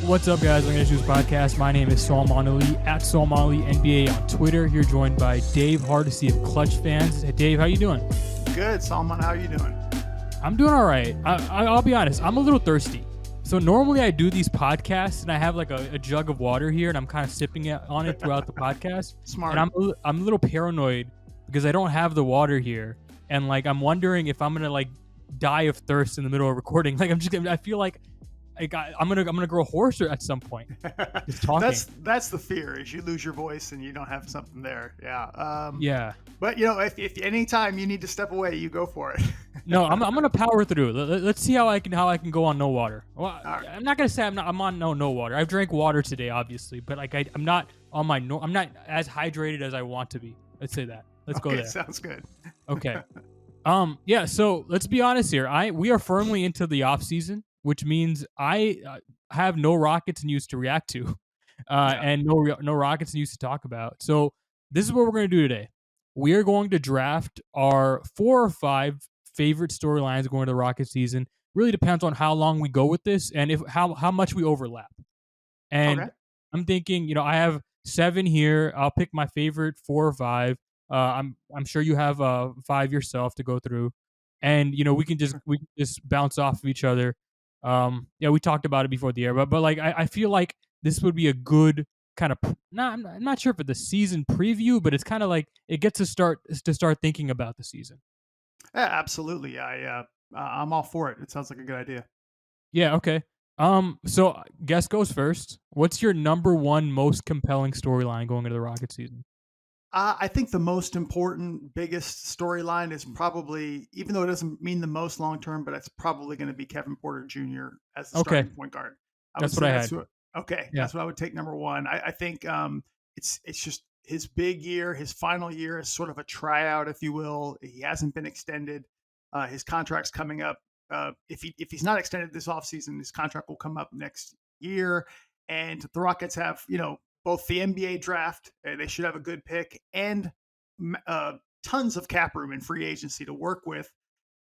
What's up, guys? Welcome to Issues Podcast. My name is Salman Ali at Salman Ali NBA on Twitter. You're joined by Dave Hardisty of Clutch Fans. Hey, Dave, how you doing? Good, Salman. How are you doing? I'm doing all right. I'll be honest. I'm a little thirsty. So normally I do these podcasts and I have like a jug of water here and I'm kind of sipping on it throughout the podcast. Smart. And I'm a little paranoid because I don't have the water here, and like I'm wondering if I'm gonna like die of thirst in the middle of recording. Like I feel like I'm gonna grow hoarse at some point. Just talking. That's the fear, is you lose your voice and you don't have something there. Yeah. Yeah. But if any time you need to step away, you go for it. No, I'm gonna power through. Let's see how I can go on no water. Well, right. I'm not gonna say I'm on no water. I've drank water today, obviously, but like I'm not on my I'm not as hydrated as I want to be. Let's say that. Let's go there. Sounds good. Okay. Yeah. So let's be honest here. We are firmly into the off season, which means I have no Rockets news to react to, and no Rockets news to talk about. So this is what we're going to do today. We are going to draft our 4 or 5 favorite storylines going to the Rocket season. Really depends on how long we go with this and how much we overlap. And Okay. I'm thinking, I have 7 here. I'll pick my favorite 4 or 5. I'm sure you have 5 yourself to go through, and we can just bounce off of each other. Yeah, we talked about it before the air, but like I feel like this would be a good kind of I'm not sure for the season preview, but it's kind of like it gets to start thinking about the season. Yeah, absolutely. I'm all for it. It sounds like a good idea. Yeah. Okay. So guest goes first. What's your number one most compelling storyline going into the Rocket season? I think the most important, biggest storyline is probably, even though it doesn't mean the most long term, but it's probably going to be Kevin Porter Jr. as the starting point guard. That's what I had. That's what I would take number one. I think it's just his big year, his final year is sort of a tryout, if you will. He hasn't been extended. His contract's coming up. If he's not extended this offseason, his contract will come up next year. And the Rockets have, both the NBA draft, they should have a good pick, and tons of cap room in free agency to work with.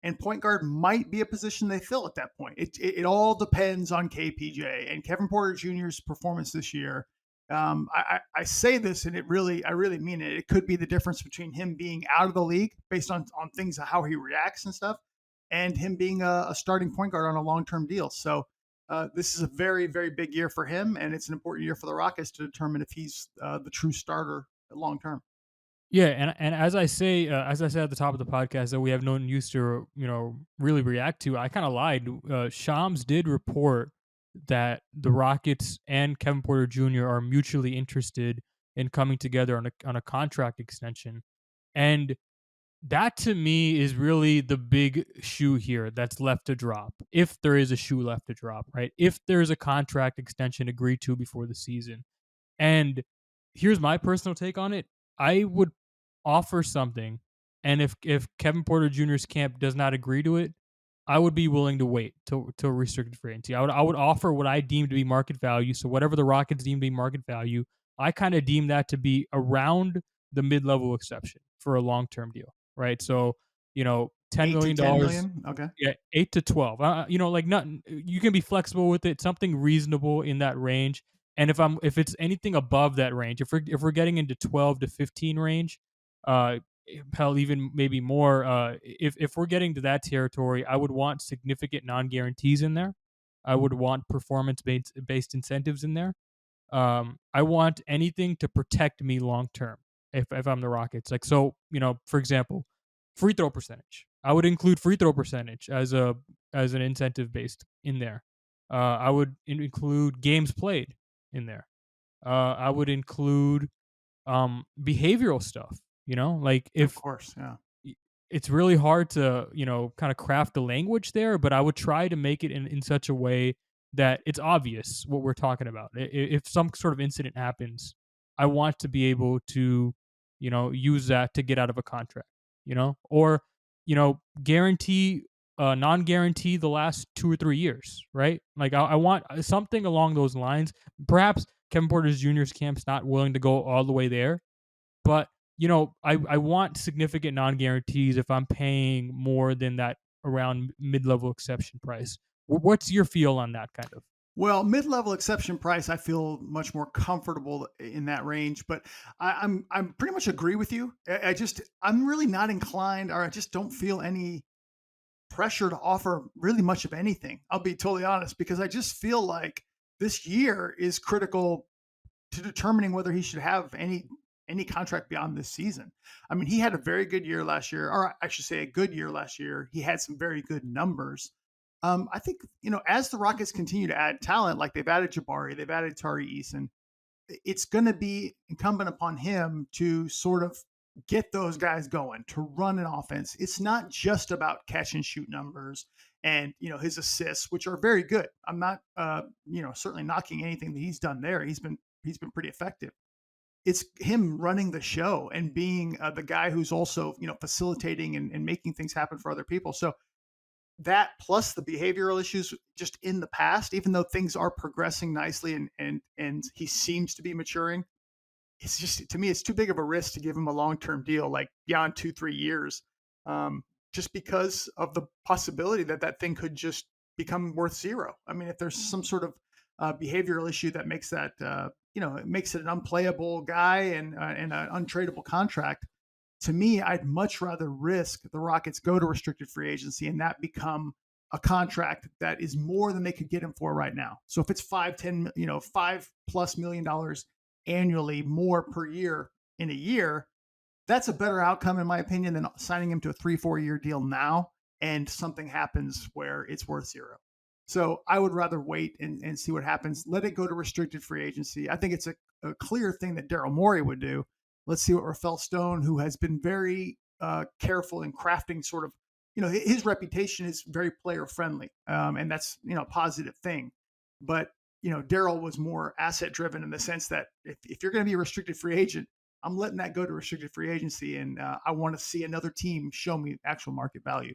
And point guard might be a position they fill at that point. It all depends on KPJ and Kevin Porter Jr.'s performance this year. I say this, and I really mean it. It could be the difference between him being out of the league based on things, how he reacts and stuff, and him being a starting point guard on a long-term deal. So this is a very, very big year for him, and it's an important year for the Rockets to determine if he's the true starter long-term. Yeah, and as I said at the top of the podcast, that we have no news to really react to. I kind of lied. Shams did report that the Rockets and Kevin Porter Jr. are mutually interested in coming together on a contract extension, and that to me is really the big shoe here that's left to drop, if there is a shoe left to drop, right? If there's a contract extension agreed to before the season. And here's my personal take on it. I would offer something, and if Kevin Porter Jr.'s camp does not agree to it, I would be willing to wait till restricted free agency. I would offer what I deem to be market value. So whatever the Rockets deem to be market value, I kind of deem that to be around the mid-level exception for a long-term deal, right? So $10 million. Okay. Yeah, 8 to 12. Like nothing. You can be flexible with it. Something reasonable in that range. And if it's anything above that range, if we're getting into 12 to 15 range, hell, even maybe more. If we're getting to that territory, I would want significant non-guarantees in there. I would want performance-based incentives in there. I want anything to protect me long-term if I'm the Rockets. Like, so, for example, free throw percentage. I would include free throw percentage as an incentive based in there. I would include games played in there. I would include behavioral stuff. Like if, of course, yeah, it's really hard to kind of craft the language there, but I would try to make it in such a way that it's obvious what we're talking about. If some sort of incident happens, I want to be able to use that to get out of a contract, or guarantee non-guarantee the last 2 or 3 years, right? Like I want something along those lines. Perhaps Kevin Porter Jr.'s camp's not willing to go all the way there, but I want significant non-guarantees if I'm paying more than that around mid-level exception price. What's your feel on that kind of? Well, mid-level exception price, I feel much more comfortable in that range, but I'm pretty much agree with you. I'm really not inclined, or I just don't feel any pressure to offer really much of anything. I'll be totally honest, because I just feel like this year is critical to determining whether he should have any contract beyond this season. I mean, he had a very good year last year, or I should say a good year last year. He had some very good numbers. I think, as the Rockets continue to add talent, like they've added Jabari, they've added Tari Eason, it's going to be incumbent upon him to sort of get those guys going, to run an offense. It's not just about catch and shoot numbers and, his assists, which are very good. I'm not, certainly knocking anything that he's done there. He's been pretty effective. It's him running the show and being the guy who's also, facilitating and making things happen for other people. So that plus the behavioral issues just in the past, even though things are progressing nicely and he seems to be maturing, it's just, to me, it's too big of a risk to give him a long-term deal, like beyond 2-3 years, just because of the possibility that that thing could just become worth zero. I mean, if there's some sort of behavioral issue that makes that it makes it an unplayable guy and an untradeable contract, to me, I'd much rather risk the Rockets go to restricted free agency and that become a contract that is more than they could get him for right now. So if it's 5, 10, $5+ million annually more per year in a year, that's a better outcome, in my opinion, than signing him to a 3-4 year deal now and something happens where it's worth zero. So I would rather wait and see what happens. Let it go to restricted free agency. I think it's a clear thing that Daryl Morey would do. Let's see what Rafael Stone, who has been very careful in crafting sort of, his reputation is very player friendly, and that's, a positive thing. But, Daryl was more asset driven in the sense that if you're going to be a restricted free agent, I'm letting that go to restricted free agency, and I want to see another team show me actual market value.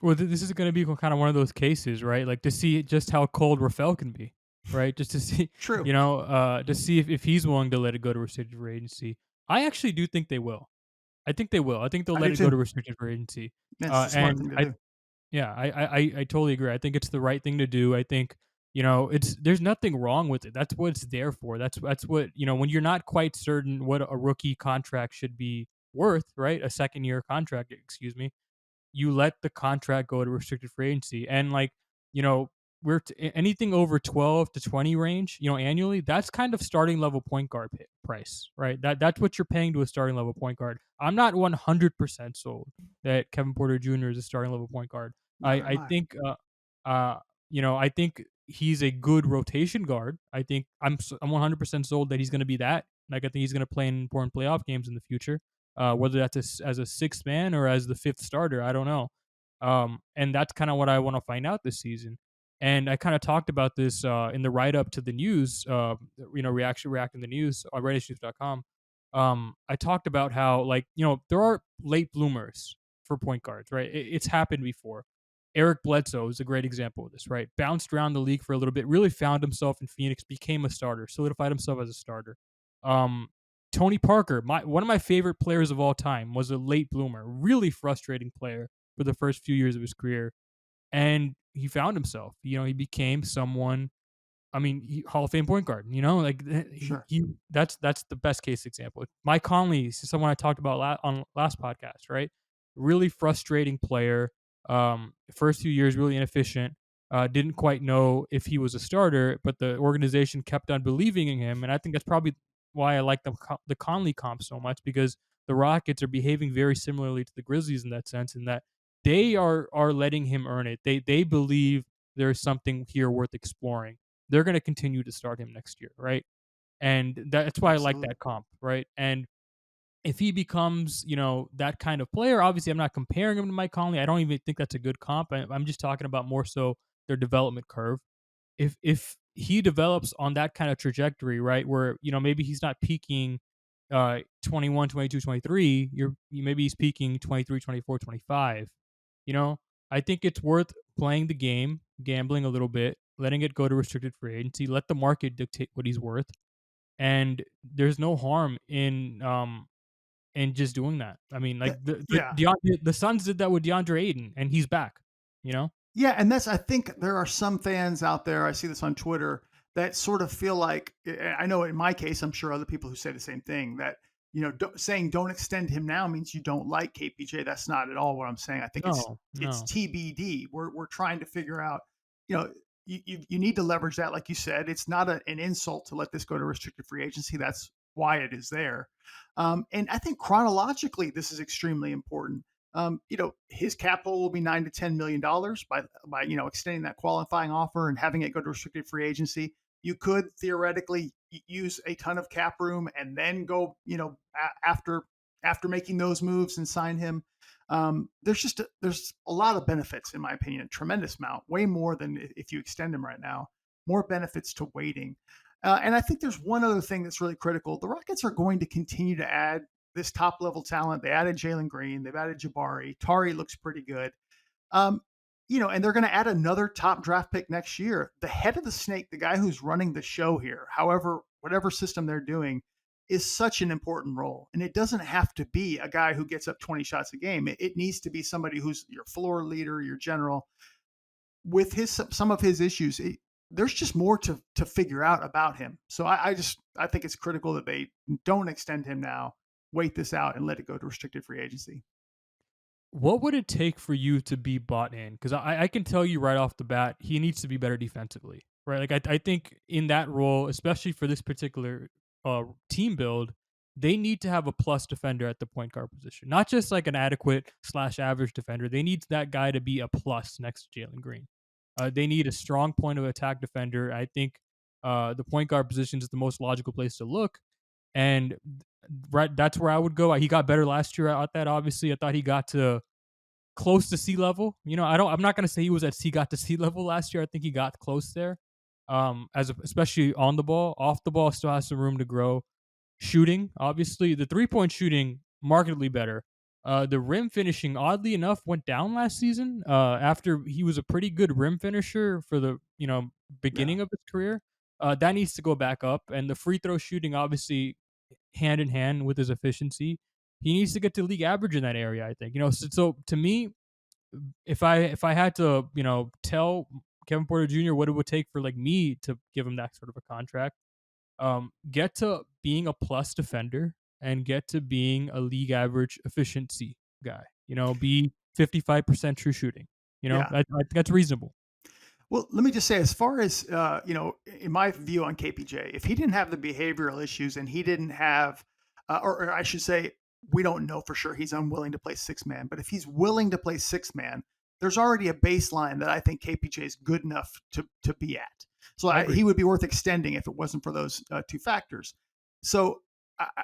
Well, this is going to be kind of one of those cases, right? Like to see just how cold Rafael can be, right? Just to see, True. to see if he's willing to let it go to restricted free agency. I actually do think they will. I think they will. I think they'll I let do it go too. to restricted free agency. That's the smart And thing to I do. Yeah, I totally agree. I think it's the right thing to do. I think, there's nothing wrong with it. That's what it's there for. That's what, when you're not quite certain what a rookie contract should be worth, right? A second year contract, excuse me. You let the contract go to restricted free agency. And like, you know, anything over 12 to 20 range, annually, that's kind of starting level point guard price, right? That's what you're paying to a starting level point guard. I'm not 100% sold that Kevin Porter Jr. is a starting level point guard. I Neither am I I. think I think he's a good rotation guard. I think I'm 100% sold that he's going to be that. Like I think he's going to play in important playoff games in the future. Whether that's as a sixth man or as the fifth starter, I don't know. And that's kind of what I want to find out this season. And I kind of talked about this in the write up to the news, reacting the news on RedditShoes.com. I talked about how, like, there are late bloomers for point guards, right? It's happened before. Eric Bledsoe is a great example of this, right? Bounced around the league for a little bit, really found himself in Phoenix, became a starter, solidified himself as a starter. Um, Tony Parker, one of my favorite players of all time, was a late bloomer, really frustrating player for the first few years of his career, and he found himself. He became someone. I mean, Hall of Fame point guard. Like Sure. that's the best case example. Mike Conley is someone I talked about on last podcast, right? Really frustrating player. First few years really inefficient. Didn't quite know if he was a starter, but the organization kept on believing in him, and I think that's probably why I like the Conley comp so much, because the Rockets are behaving very similarly to the Grizzlies in that sense, in that they are letting him earn it. They believe there's something here worth exploring. They're going to continue to start him next year, right? And that's why I like Absolutely. that comp, right? And if he becomes, that kind of player, obviously I'm not comparing him to Mike Conley. I don't even think that's a good comp. I'm just talking about more so their development curve. If he develops on that kind of trajectory, right, where maybe he's not peaking 21, 22, 23, maybe he's peaking 23, 24, 25. You know, I think it's worth playing the game, gambling a little bit, letting it go to restricted free agency, let the market dictate what he's worth, and there's no harm in just doing that. I mean, like Yeah. the Suns did that with DeAndre Ayton, and he's back. You know? Yeah, and I think there are some fans out there, I see this on Twitter, that sort of feel like, I know in my case, I'm sure other people who say the same thing, that, saying don't extend him now means you don't like KPJ. That's not at all what I'm saying. I think No, it's no. TBD. We're trying to figure out, you know, you need to leverage that, like you said. It's not an insult to let this go to restricted free agency. That's why it is there. And I think chronologically, this is extremely important. His capital will be $9 to $10 million by extending that qualifying offer and having it go to restricted free agency. You could theoretically use a ton of cap room and then go, after making those moves and sign him. There's a lot of benefits, in my opinion, a tremendous amount, way more than if you extend him right now. More benefits to waiting. And I think there's one other thing that's really critical. The Rockets are going to continue to add this top level talent. They added Jalen Green. They've added Jabari. Tari looks pretty good. Um, and they're going to add another top draft pick next year. The head of the snake, the guy who's running the show here, however, whatever system they're doing, is such an important role. And it doesn't have to be a guy who gets up 20 shots a game. It needs to be somebody who's your floor leader, your general. With some of his issues, there's just more to figure out about him. So I think it's critical that they don't extend him now, wait this out, and let it go to restricted free agency. What would it take for you to be bought in? Because I can tell you right off the bat, he needs to be better defensively, right? Like I think in that role, especially for this particular team build, they need to have a plus defender at the point guard position, not just like an adequate / average defender. They need that guy to be a plus next to Jalen Green. They need a strong point of attack defender. I think the point guard position is the most logical place to look, and right, that's where I would go. He got better last year at that. Obviously, I thought he got to close to sea level. I'm not gonna say he was got to sea level last year. I think he got close there. Especially on the ball, off the ball still has some room to grow. Shooting, obviously, the 3-point shooting markedly better. The rim finishing, oddly enough, went down last season. After he was a pretty good rim finisher for the Yeah, beginning of his career. That needs to go back up, and the free throw shooting, obviously, hand in hand with his efficiency. He needs to get to league average in that area. I think so to me, if I had to tell Kevin Porter Jr. what it would take for like me to give him that sort of a contract, get to being a plus defender and get to being a league average efficiency guy. Be 55% true shooting. yeah. I think that's reasonable. Well, let me just say, as far as in my view on KPJ, if he didn't have the behavioral issues and he didn't have, or I should say, we don't know for sure he's unwilling to play six man. But if he's willing to play six man, there's already a baseline that I think KPJ is good enough to be at. So I agree. he would be worth extending if it wasn't for those two factors. So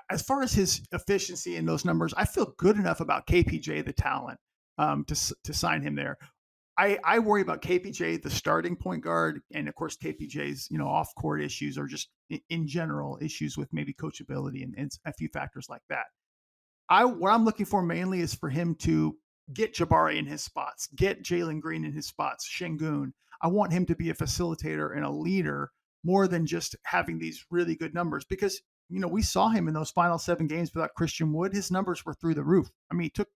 as far as his efficiency in those numbers, I feel good enough about KPJ, the talent, to sign him there. I worry about KPJ, the starting point guard, and of course KPJ's off court issues, or just in general issues with maybe coachability and a few factors like that. What I'm looking for mainly is for him to get Jabari in his spots, get Jalen Green in his spots, Sengun. I want him to be a facilitator and a leader more than just having these really good numbers, because we saw him in those final 7 games without Christian Wood. His numbers were through the roof. I mean, he took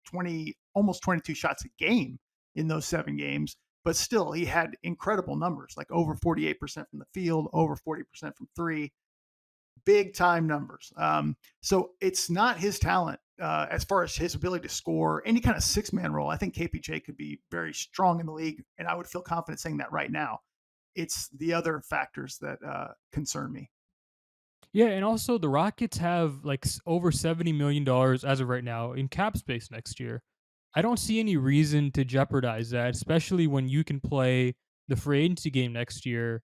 almost 22 shots a game in those 7 games, but still he had incredible numbers, like over 48% from the field, over 40% from three, big time numbers. So it's not his talent as far as his ability to score any kind of 6-man role. I think KPJ could be very strong in the league, and I would feel confident saying that right now. It's the other factors that concern me. Yeah, and also the Rockets have like over $70 million as of right now in cap space next year. I don't see any reason to jeopardize that, especially when you can play the free agency game next year.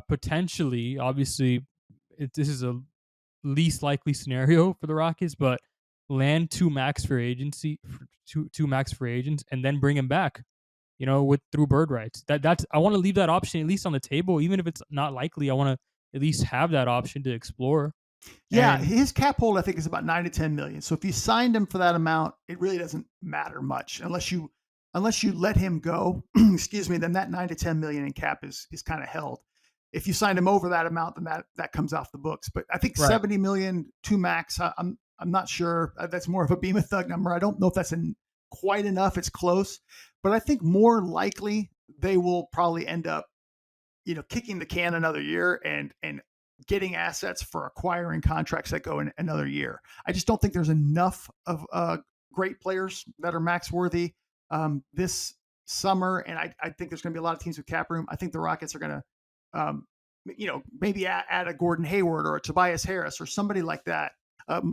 Potentially, obviously, this is a least likely scenario for the Rockets, but land two max free agents, and then bring him back. With through bird rights. That's I want to leave that option at least on the table, even if it's not likely. I want to at least have that option to explore. Yeah, And his cap hold I think is about 9 to 10 million. So if you signed him for that amount, it really doesn't matter much unless you let him go. Excuse me. Then that 9 to 10 million in cap is kind of held. If you signed him over that amount, then that comes off the books. But I think right, 70 million to max. I'm not sure. That's more of a beam of thug number. I don't know if that's quite enough. It's close, but I think more likely they will probably end up, kicking the can another year and getting assets for acquiring contracts that go in another year. I just don't think there's enough of great players that are max worthy this summer, and I think there's going to be a lot of teams with cap room. I think the Rockets are going to, maybe add a Gordon Hayward or a Tobias Harris or somebody like that.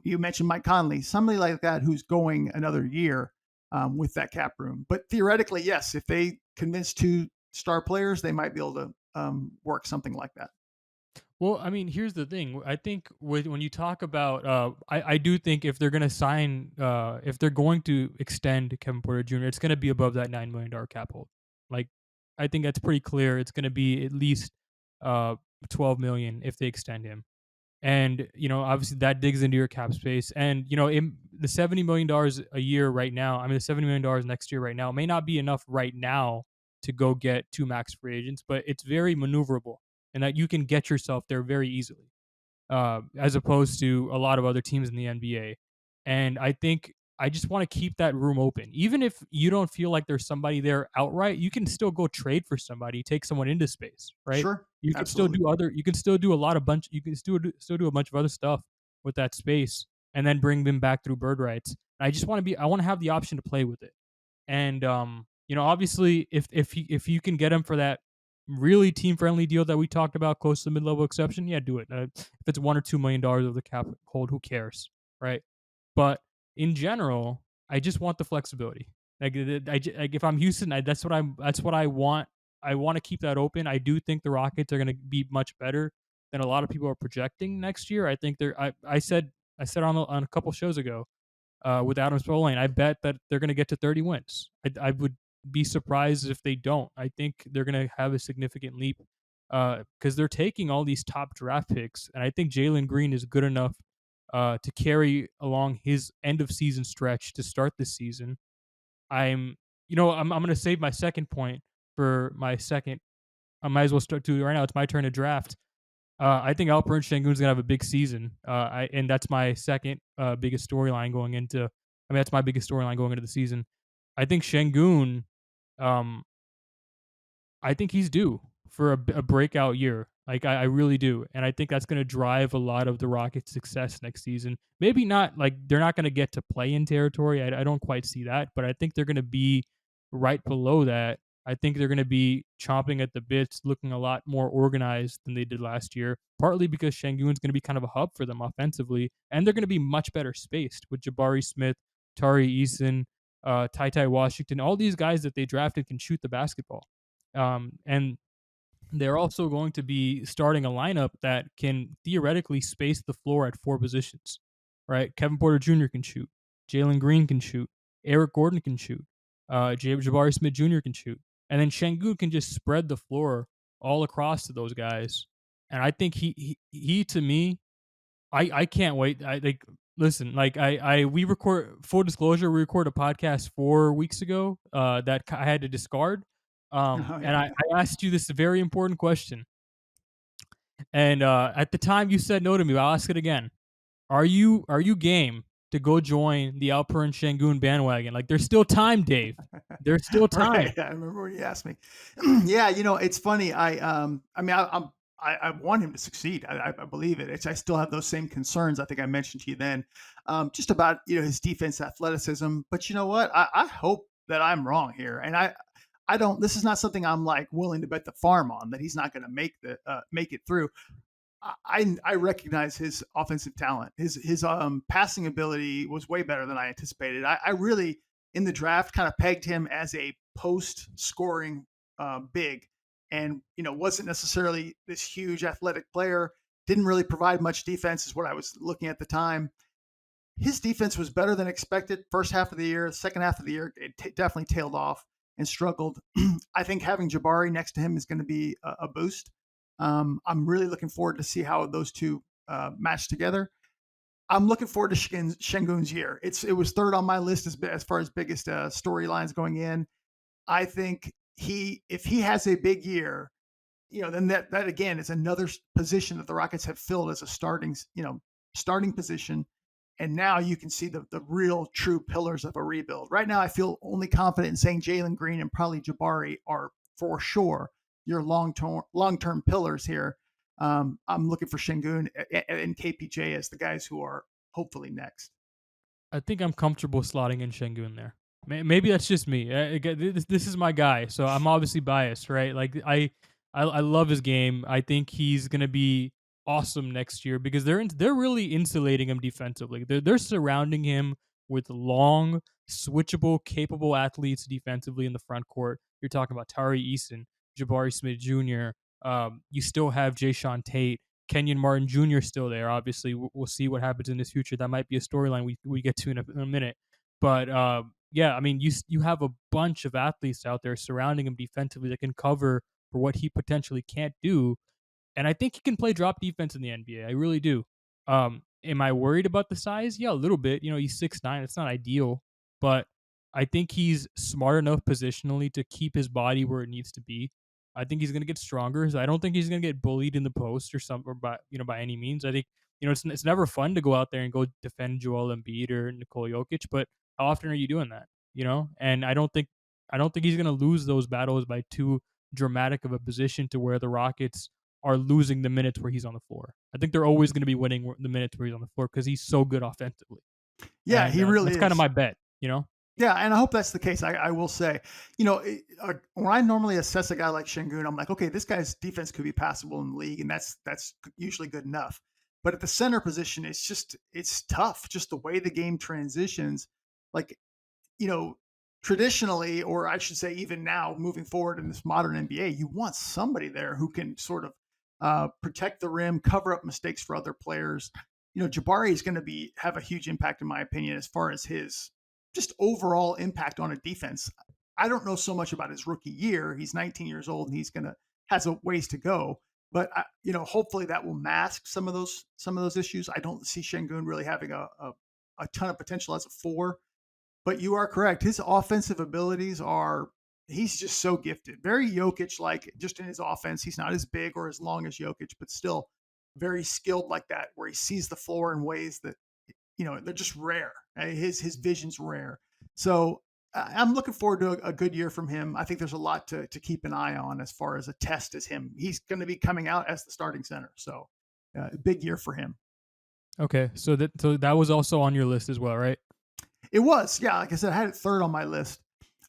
You mentioned Mike Conley, somebody like that who's going another year with that cap room. But theoretically, yes, if they convince two star players, they might be able to work something like that. Well, I mean, here's the thing. I think when you talk about, I do think if they're going to sign, if they're going to extend Kevin Porter Jr., it's going to be above that $9 million cap hold. Like, I think that's pretty clear. It's going to be at least 12 million if they extend him. And obviously that digs into your cap space. And the $70 million a year right now, I mean the $70 million next year right now may not be enough right now to go get two max free agents, but it's very maneuverable and that you can get yourself there very easily, as opposed to a lot of other teams in the NBA. And I think I just want to keep that room open. Even if you don't feel like there's somebody there outright, you can still go trade for somebody, take someone into space, right? Sure, You can still absolutely. do you can still do you can still do a bunch of other stuff with that space and then bring them back through bird rights. I want to have the option to play with it. And obviously if you can get him for that really team friendly deal that we talked about, close to the mid level exception, yeah, do it. If it's $1 or $2 million of the cap hold, who cares, right? But in general, I just want the flexibility. Like if I'm Houston, that's what I want. I want to keep that open. I do think the Rockets are going to be much better than a lot of people are projecting next year. I think they're. I said on a couple shows ago with Adam Spolane, I bet that they're going to get to 30 wins. I would be surprised if they don't. I think they're going to have a significant leap because they're taking all these top draft picks, and I think Jalen Green is good enough to carry along his end of season stretch to start this season. I'm going to save my second point for my second. I might as well start to right now. It's my turn to draft. I think Alperen Sengun is gonna have a big season. And that's my second biggest storyline going into. I mean, that's my biggest storyline going into the season. I think Sengun. Um, I think he's due for a breakout year. Like I really do, and I think that's going to drive a lot of the Rockets' success next season. Maybe not like they're not going to get to play in territory. I don't quite see that, but I think they're going to be right below that. I think they're going to be chomping at the bits, looking a lot more organized than they did last year. Partly because Şengün's going to be kind of a hub for them offensively, and they're going to be much better spaced with Jabari Smith, Tari Eason, Ty Washington. All these guys that they drafted can shoot the basketball. And they're also going to be starting a lineup that can theoretically space the floor at four positions, right? Kevin Porter Jr. can shoot. Jalen Green can shoot. Eric Gordon can shoot. Jabari Smith Jr. can shoot. And then Şengün can just spread the floor all across to those guys. And I think he to me, I can't wait. I like listen, like we record full disclosure, we recorded a podcast 4 weeks ago that I had to discard. Oh, And yeah. I asked you this very important question. And at the time you said no to me, I'll ask it again. Are you game to go join the Alperen Sengun bandwagon? Like there's still time, Dave. There's still time. Right. I remember when you asked me. Yeah, it's funny. I want him to succeed. I believe it. I still have those same concerns. I think I mentioned to you then, just about his defense athleticism. But you know what? I hope that I'm wrong here, and I don't. This is not something I'm like willing to bet the farm on that he's not going to make it through. I recognize his offensive talent. His passing ability was way better than I anticipated. I really in the draft kind of pegged him as a post scoring big, and wasn't necessarily this huge athletic player. Didn't really provide much defense, is what I was looking at the time. His defense was better than expected first half of the year. Second half of the year, it definitely tailed off and struggled. I think having Jabari next to him is going to be a boost. I'm really looking forward to see how those two match together. I'm looking forward to Şengün's year. It was third on my list as far as biggest storylines going in. I think if he has a big year, then that again is another position that the Rockets have filled as a starting position. And now you can see the real true pillars of a rebuild. Right now, I feel only confident in saying Jalen Green and probably Jabari are for sure your long-term pillars here. I'm looking for Sengun and KPJ as the guys who are hopefully next. I think I'm comfortable slotting in Sengun there. Maybe that's just me. Again, this is my guy, so I'm obviously biased, right? Like I love his game. I think he's gonna be awesome next year because they're really insulating him defensively. They're surrounding him with long, switchable, capable athletes defensively in the front court. You're talking about Tari Eason, Jabari Smith Jr. You still have Jay Tate. Kenyon Martin Jr. still there. Obviously, we'll see what happens in this future. That might be a storyline we get to in a minute. But yeah, I mean, you have a bunch of athletes out there surrounding him defensively that can cover for what he potentially can't do, and I think he can play drop defense in the NBA. I really do. Am I worried about the size? Yeah, a little bit. You know, he's 6'9". It's not ideal, but I think he's smart enough positionally to keep his body where it needs to be. I think he's going to get stronger. So I don't think he's going to get bullied in the post or something by any means. I think it's never fun to go out there and go defend Joel Embiid or Nikola Jokic, but how often are you doing that? And I don't think he's going to lose those battles by too dramatic of a position to where the Rockets are losing the minutes where he's on the floor. I think they're always going to be winning the minutes where he's on the floor because he's so good offensively. Yeah, And he really that's is. kind of my bet. Yeah, and I hope that's the case. I will say, when I normally assess a guy like Sengun, I'm like, okay, this guy's defense could be passable in the league, and that's usually good enough. But at the center position, it's tough. Just the way the game transitions, like you know, traditionally, or I should say, even now, moving forward in this modern NBA, you want somebody there who can sort of protect the rim, cover up mistakes for other players. Jabari is going to have a huge impact, in my opinion, as far as his just overall impact on a defense. I don't know so much about his rookie year. He's 19 years old, and has a ways to go. But hopefully that will mask some of those issues. I don't see Sengun really having a ton of potential as a four. But you are correct. His offensive abilities he's just so gifted. Very Jokic like just in his offense. He's not as big or as long as Jokic, but still very skilled like that, where he sees the floor in ways that, they're just rare. His vision's rare. So I'm looking forward to a good year from him. I think there's a lot to keep an eye on as far as a test as him. He's going to be coming out as the starting center. So big year for him. Okay, so that was also on your list as well, right? It was, yeah. Like I said, I had it third on my list.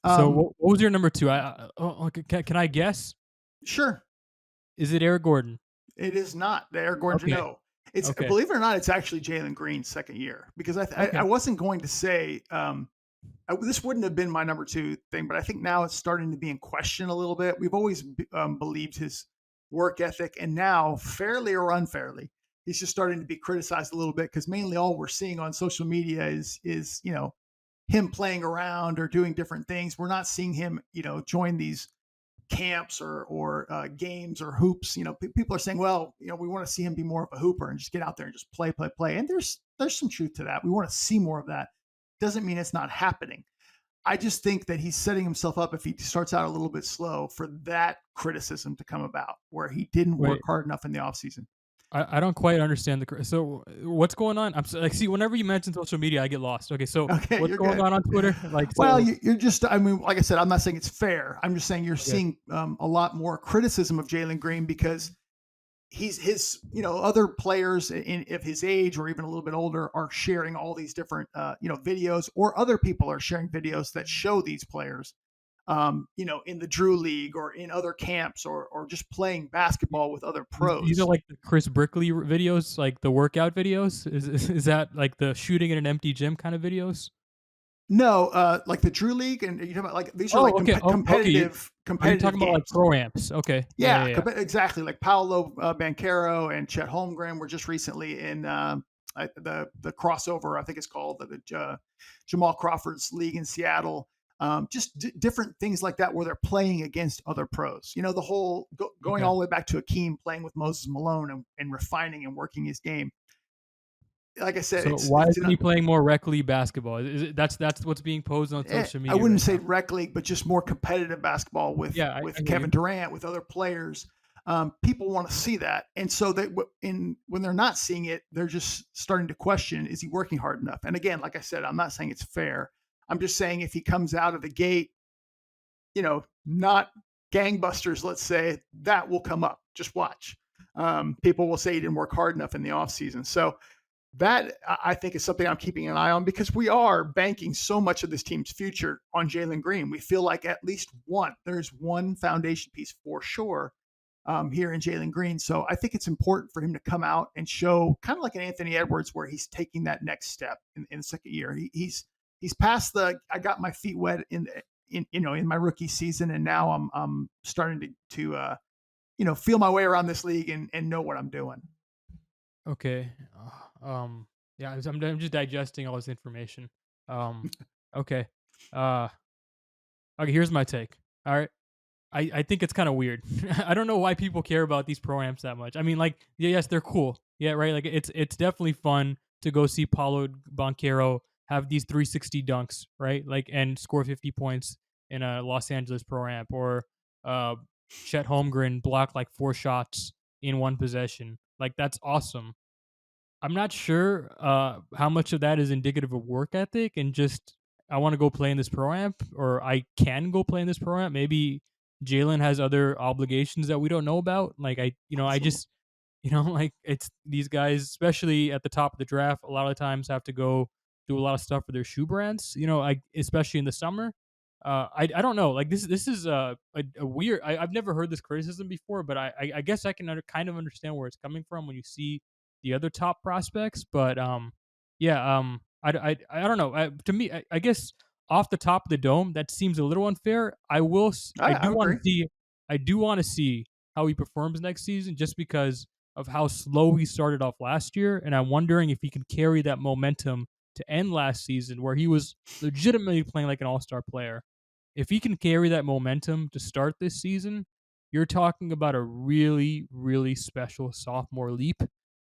So what was your number two? Can I guess? Sure. Is it Eric Gordon? It is not the Eric Gordon. Okay. No, it's Okay. believe it or not, it's actually Jalen Green's second year, because I wasn't going to say this wouldn't have been my number two thing, but I think now it's starting to be in question a little bit. We've always believed his work ethic, and now, fairly or unfairly, he's just starting to be criticized a little bit, because mainly all we're seeing on social media is him playing around or doing different things. We're not seeing him join these camps or games or hoops. People are saying, well, we want to see him be more of a hooper and just get out there and just play. And there's some truth to that. We want to see more of that. Doesn't mean it's not happening. I just think that he's setting himself up, if he starts out a little bit slow, for that criticism to come about, where he didn't work hard enough in the offseason. I don't quite understand so what's going on? See, whenever you mention social media, I get lost. Okay, so what's going on Twitter? Well, you're just, I mean, like I said, I'm not saying it's fair. I'm just saying you're seeing a lot more criticism of Jalen Green, because his other players of his age or even a little bit older are sharing all these different videos, or other people are sharing videos that show these players in the Drew League or in other camps, or just playing basketball with other pros. These are like the Chris Brickley videos, like the workout videos. Is that like the shooting in an empty gym kind of videos? No, like the Drew League, and you talking about like these are competitive. Are you talking about like pro amps? Okay. Yeah. Exactly. Like Paolo Banchero and Chet Holmgren were just recently in the crossover, I think it's called, the Jamal Crawford's league in Seattle. Just different things like that, where they're playing against other pros. The whole going all the way back to Akeem playing with Moses Malone and refining and working his game. Like I said, why isn't he playing more rec league basketball? That's what's being posed on social media. I wouldn't say rec league, but just more competitive basketball with Kevin Durant, with other players. People want to see that, and so when they're not seeing it, they're just starting to question: is he working hard enough? And again, like I said, I'm not saying it's fair. I'm just saying, if he comes out of the gate, not gangbusters, let's say, that will come up. Just watch. People will say he didn't work hard enough in the offseason. So that I think is something I'm keeping an eye on because we are banking so much of this team's future on Jalen Green. We feel like at least there's one foundation piece for sure here in Jalen Green. So I think it's important for him to come out and show kind of like an Anthony Edwards where he's taking that next step in the second year. He's past the I got my feet wet in my rookie season, and now I'm starting to feel my way around this league and know what I'm doing. Okay. Yeah, I'm just digesting all this information. Um, okay. Uh, okay. Here's my take. All right. I think it's kind of weird. I don't know why people care about these pro amps that much. I mean, like, yeah, yes, they're cool. Yeah, right. Like, it's definitely fun to go see Paulo Banchero have these 360 dunks, right? Like, and score 50 points in a Los Angeles pro amp, or uh, Chet Holmgren block like 4 shots in one possession. Like, that's awesome. I'm not sure how much of that is indicative of work ethic and just I want to go play in this pro amp, or I can go play in this pro amp. Maybe Jalen has other obligations that we don't know about. Like I Possible. just like it's these guys, especially at the top of the draft, a lot of times have to go do a lot of stuff for their shoe brands. I especially in the summer. I don't know. Like this is a weird. I've never heard this criticism before, but I guess I can kind of understand where it's coming from when you see the other top prospects. But yeah, I don't know. To me, I guess off the top of the dome, that seems a little unfair. I I do want to agree. see. I do want to see how he performs next season, just because of how slow he started off last year, and I'm wondering if he can carry that momentum to end last season, where he was legitimately playing like an all-star player. If he can carry that momentum to start this season, you're talking about a really, really special sophomore leap.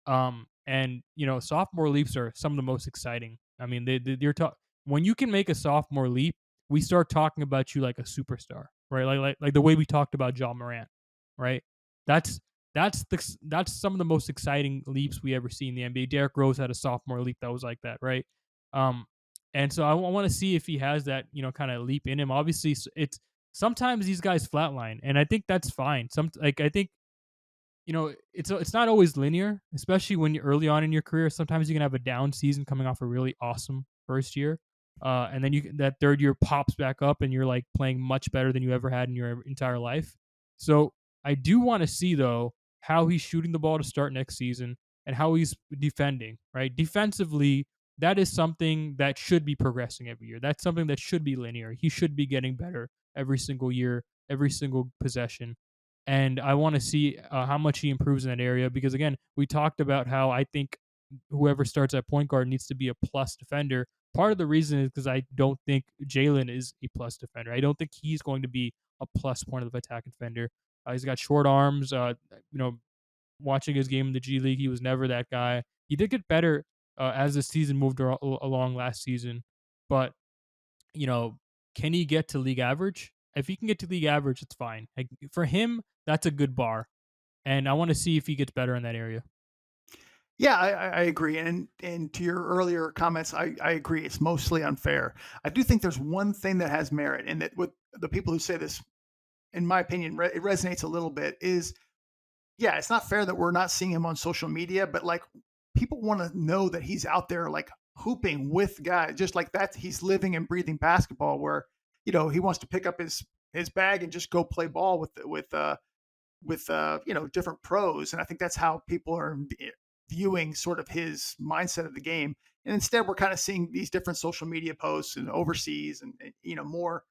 And sophomore leaps are some of the most exciting. I mean, they're when you can make a sophomore leap, we start talking about you like a superstar, right? Like the way we talked about John Morant, right? That's that's some of the most exciting leaps we ever see in the NBA. Derrick Rose had a sophomore leap that was like that, right? Um, and so I want to see if he has that kind of leap in him. Obviously, it's sometimes these guys flatline, and I think that's fine. I think it's not always linear, especially when you're early on in your career. Sometimes you can have a down season coming off a really awesome first year, and then that third year pops back up, and you're like playing much better than you ever had in your entire life. So I do want to see though how he's shooting the ball to start next season and how he's defending. Right, defensively, that is something that should be progressing every year. That's something that should be linear. He should be getting better every single year, every single possession, and I want to see how much he improves in that area, because again, we talked about how I think whoever starts at point guard needs to be a plus defender. Part of the reason is because I don't think Jalen is a plus defender. I don't think he's going to be a plus point of attack defender. He's got short arms. Watching his game in the G League, he was never that guy. He did get better as the season moved along last season, but you know, can he get to league average? If he can get to league average, it's fine. Like, for him, that's a good bar, and I want to see if he gets better in that area. Yeah, I agree. And to your earlier comments, I agree. It's mostly unfair. I do think there's one thing that has merit, and that with the people who say this, in my opinion, it resonates a little bit. Is yeah, it's not fair that we're not seeing him on social media, but like people want to know that he's out there like hooping with guys, just like that. He's living and breathing basketball. Where he wants to pick up his bag and just go play ball with different pros, and I think that's how people are viewing sort of his mindset of the game. And instead we're kind of seeing these different social media posts and overseas and more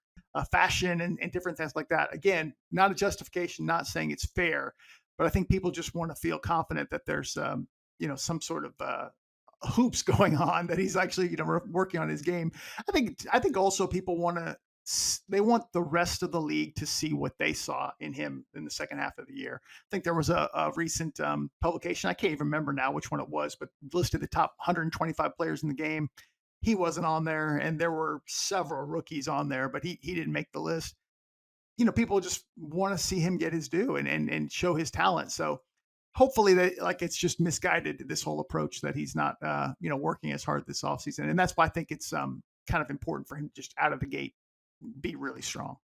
fashion and different things like that. Again, not a justification, not saying it's fair, but I think people just want to feel confident that there's some sort of hoops going on, that he's actually working on his game. I think also people they want the rest of the league to see what they saw in him in the second half of the year. I think there was a recent publication, I can't even remember now which one it was, but listed the top 125 players in the game. He wasn't on there, and there were several rookies on there, but he didn't make the list. People just want to see him get his due and show his talent. So hopefully it's just misguided, this whole approach, that he's not working as hard this offseason. And that's why I think it's kind of important for him just out of the gate be really strong.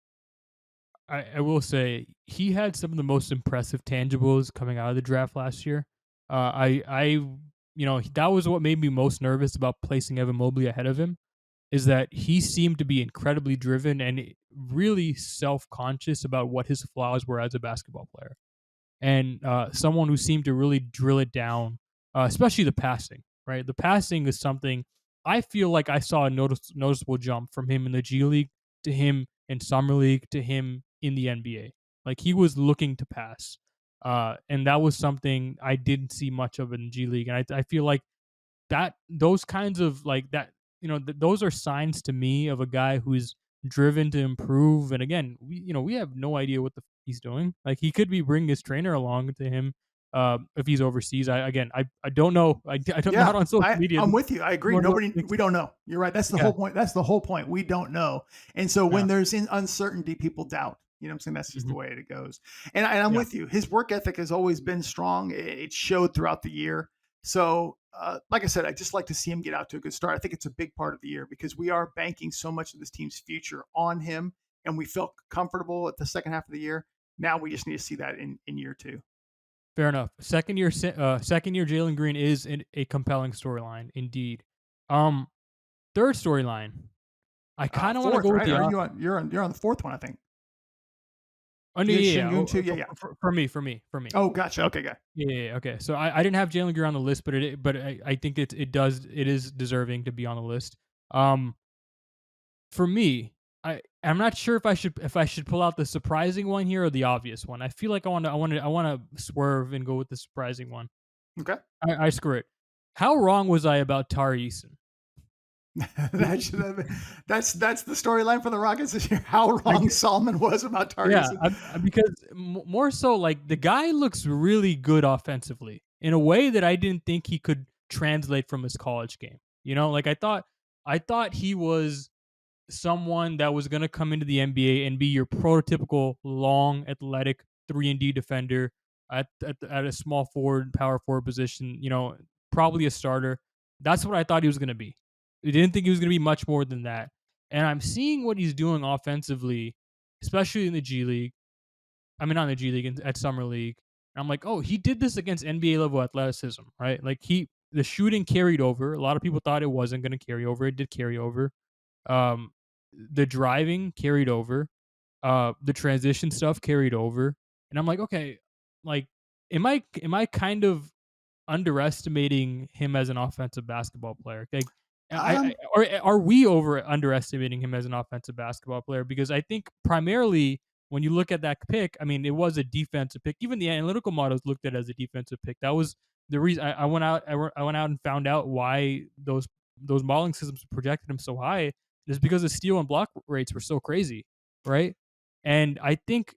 I will say he had some of the most impressive tangibles coming out of the draft last year. That was what made me most nervous about placing Evan Mobley ahead of him, is that he seemed to be incredibly driven and really self conscious about what his flaws were as a basketball player, and someone who seemed to really drill it down, especially the passing. Right, the passing is something I feel like I saw a noticeable jump from him in the G League to him in summer league to him in the NBA. Like he was looking to pass, and that was something I didn't see much of in G League. And I feel like that those kinds of like that, those are signs to me of a guy who's driven to improve. And again, we have no idea what the he's doing. Like he could be bringing his trainer along to him, if he's overseas. I don't know. I don't, Yeah, not on social media. I'm with you. I agree. More know Nobody, we don't know. You're right. That's the Yeah, whole point. That's the whole point. We don't know. And so yeah, when there's uncertainty, people doubt. You know what I'm saying? That's just the mhm, way it goes. And I'm yeah. with you. His work ethic has always been strong. It showed throughout the year. So, like I said, I just like to see him get out to a good start. I think it's a big part of the year because we are banking so much of this team's future on him, and we felt comfortable at the second half of the year. Now we just need to see that in year two. Fair enough. Second year Jalen Green is a compelling storyline indeed. Um, Third storyline. I kind of want to Fourth, go with right? the Are you on? You're on the fourth one, I think. oh no, You had yeah, yeah. Shingun too. Yeah, yeah. For me. Oh, gotcha. Okay, guy. Yeah. Okay. So I didn't have Jalen Green on the list, but I think it is deserving to be on the list. Um, for me, I'm not sure if I should pull out the surprising one here or the obvious one. I feel like I want to swerve and go with the surprising one. Okay. I screw it. How wrong was I about Tari Eason? that should have that's the storyline for the Rockets this year. How Like, wrong Solomon was about Tari yeah, Eason. because more so, like the guy looks really good offensively in a way that I didn't think he could translate from his college game. Like I thought he was someone that was going to come into the NBA and be your prototypical long, athletic 3-and-D defender at a small forward, power forward position, probably a starter. That's what I thought he was going to be. I didn't think he was going to be much more than that. And I'm seeing what he's doing offensively, especially in the G League. I mean, not in the G League, at Summer League. And I'm like, oh, he did this against NBA level athleticism, right? Like the shooting carried over. A lot of people thought it wasn't going to carry over. It did carry over. Um, the driving carried over, the transition stuff carried over, and I'm like, okay, like, am I kind of underestimating him as an offensive basketball player? Like, Um, or are we over underestimating him as an offensive basketball player? Because I think primarily when you look at that pick, I mean, it was a defensive pick. Even the analytical models looked at it as a defensive pick. That was the reason I went out. I went out and found out why those modeling systems projected him so high is because the steal and block rates were so crazy, right? And I think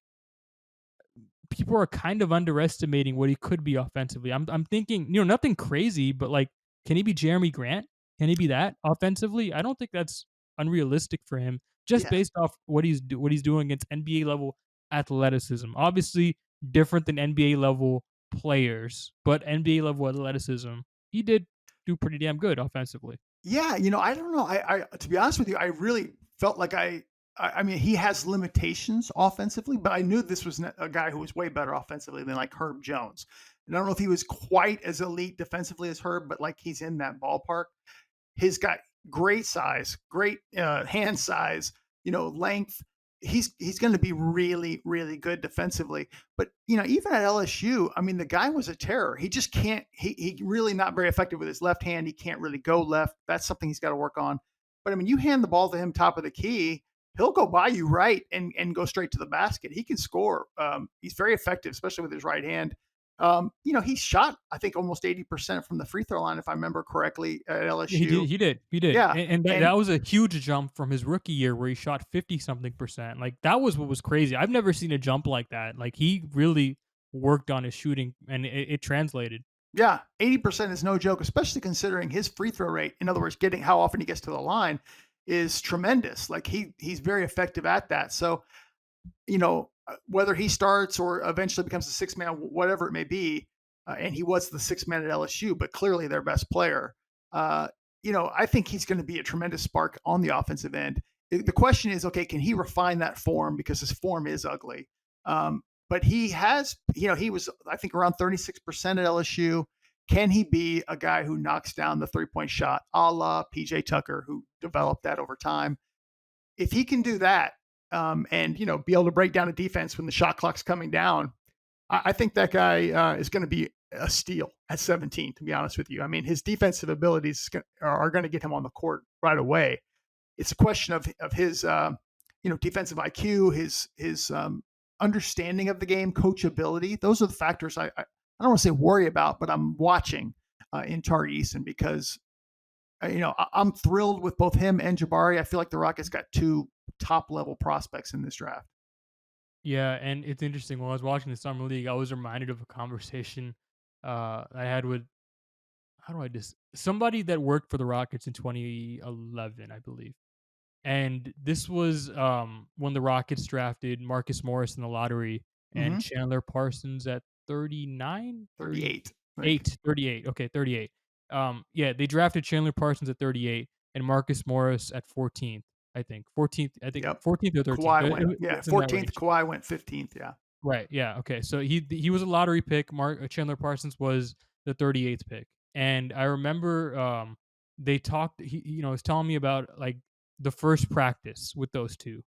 people are kind of underestimating what he could be offensively. I'm thinking, nothing crazy, but like, can he be Jeremy Grant? Can he be that offensively? I don't think that's unrealistic for him, just yeah, based off what he's doing against NBA level athleticism. Obviously, different than NBA level players, but NBA level athleticism, he did do pretty damn good offensively. yeah. I don't know. I to be honest with you, I really felt like I mean, he has limitations offensively, but I knew this was a guy who was way better offensively than like Herb Jones. And I don't know if he was quite as elite defensively as Herb, but like he's in that ballpark. He's got great size, great hand size, length. He's going to be really, really good defensively. But even at LSU, I mean, the guy was a terror. He just can't. He really not very effective with his left hand. He can't really go left. That's something he's got to work on. But I mean, you hand the ball to him top of the key, he'll go by you right and go straight to the basket. He can score. He's very effective, especially with his right hand. He shot, I think, almost 80% from the free throw line, if I remember correctly, at Yeah, he LSU. did. He did. He did. Yeah. And that And was a huge jump from his rookie year where he shot 50 something percent. Like that was what was crazy. I've never seen a jump like that. Like he really worked on his shooting and it translated. yeah, 80% is no joke, especially considering his free throw rate. In other words, getting how often he gets to the line is tremendous. Like he's very effective at that. So, whether he starts or eventually becomes a six man, whatever it may be, and he was the six man at LSU, but clearly their best player. I think he's going to be a tremendous spark on the offensive end. The question is, okay, can he refine that form because his form is ugly? But he has, he was, I think, around 36% at LSU. Can he be a guy who knocks down the 3-point shot, a la PJ Tucker, who developed that over time? If he can do that, and be able to break down a defense when the shot clock's coming down, I think that guy is going to be a steal at 17. To be honest with you, I mean, his defensive abilities are going to get him on the court right away. It's a question of his defensive IQ, his understanding of the game, coachability. Those are the factors I don't want to say worry about, but I'm watching in Tari Eason because I'm thrilled with both him and Jabari. I feel like the Rockets got two top level prospects in this draft. Yeah, and it's interesting. When I was watching the summer league, I was reminded of a conversation I had with how do I just somebody that worked for the Rockets in 2011, I believe. And this was when the Rockets drafted Marcus Morris in the lottery and Mm-hmm. Chandler Parsons at 39, 38. 38, 38. Okay, 38. Yeah, they drafted Chandler Parsons at 38 and Marcus Morris at 14th, I think. 14th, I think Yep. 14th or 13th. Kawhi went, yeah, It's in that 14th. range. Kawhi went 15th. Yeah. Right. Yeah. Okay. So he was a lottery pick. Chandler Parsons was the 38th pick, and I remember they talked. He was telling me about like the first practice with those two,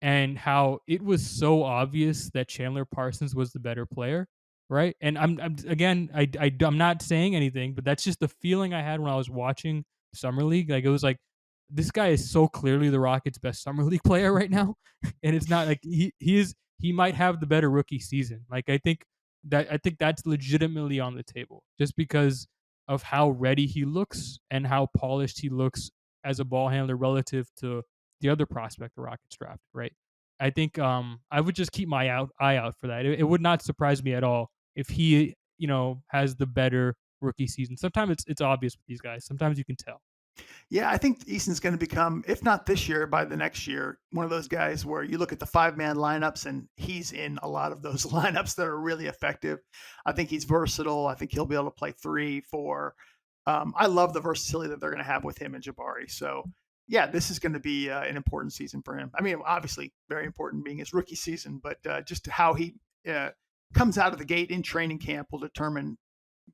and how it was so obvious that Chandler Parsons was the better player. Right. And I'm again I'm not saying anything, but that's just the feeling I had when I was watching summer league. Like it was like this guy is so clearly the Rockets' best summer league player right now, and it's not like he might have the better rookie season. Like I think that's legitimately on the table just because of how ready he looks and how polished he looks as a ball handler relative to the other prospect the Rockets drafted, right? I think I would just keep my eye out for that. It would not surprise me at all if he, has the better rookie season. Sometimes it's obvious with these guys. Sometimes you can tell. Yeah, I think Easton's going to become, if not this year, by the next year, one of those guys where you look at the 5-man lineups and he's in a lot of those lineups that are really effective. I think he's versatile. I think he'll be able to play 3, 4. I love the versatility that they're going to have with him and Jabari. So, yeah, this is going to be an important season for him. I mean, obviously, very important being his rookie season, but just how he comes out of the gate in training camp will determine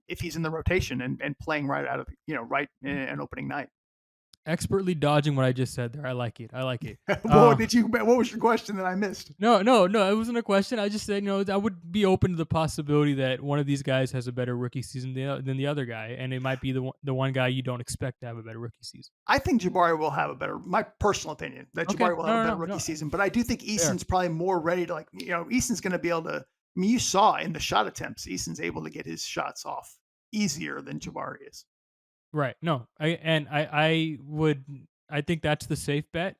if he's in the rotation and playing right out of right in opening night. Expertly dodging what I just said there. I like it. I like it. What was your question that I missed? No. It wasn't a question. I just said, I would be open to the possibility that one of these guys has a better rookie season than the other guy, and it might be the one guy you don't expect to have a better rookie season. I think Jabari will have a better. My personal opinion that Jabari will have a better rookie season, but I do think Eason's probably more ready to Eason's going to be able to. I mean, you saw in the shot attempts, Eason's able to get his shots off easier than Jabari is. Right. No. I think that's the safe bet.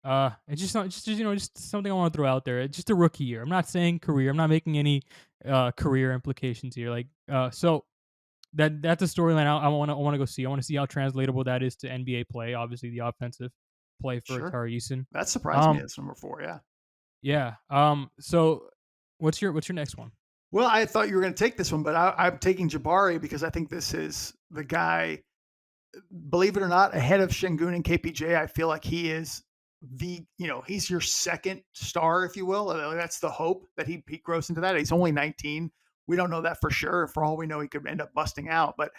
It's just not just something I want to throw out there. It's just a rookie year. I'm not saying career. I'm not making any career implications here. Like so that's a storyline I want to go see. I want to see how translatable that is to NBA play. Obviously, the offensive play for Tari Eason. That surprised me. That's number 4. Yeah. Yeah. So what's your next one? Well, I thought you were going to take this one, but I'm taking Jabari because I think this is the guy. Believe it or not, ahead of Sengun and KPJ, I feel like he is he's your second star, if you will. That's the hope that he grows into that. He's only 19. We don't know that for sure. For all we know, he could end up busting out. But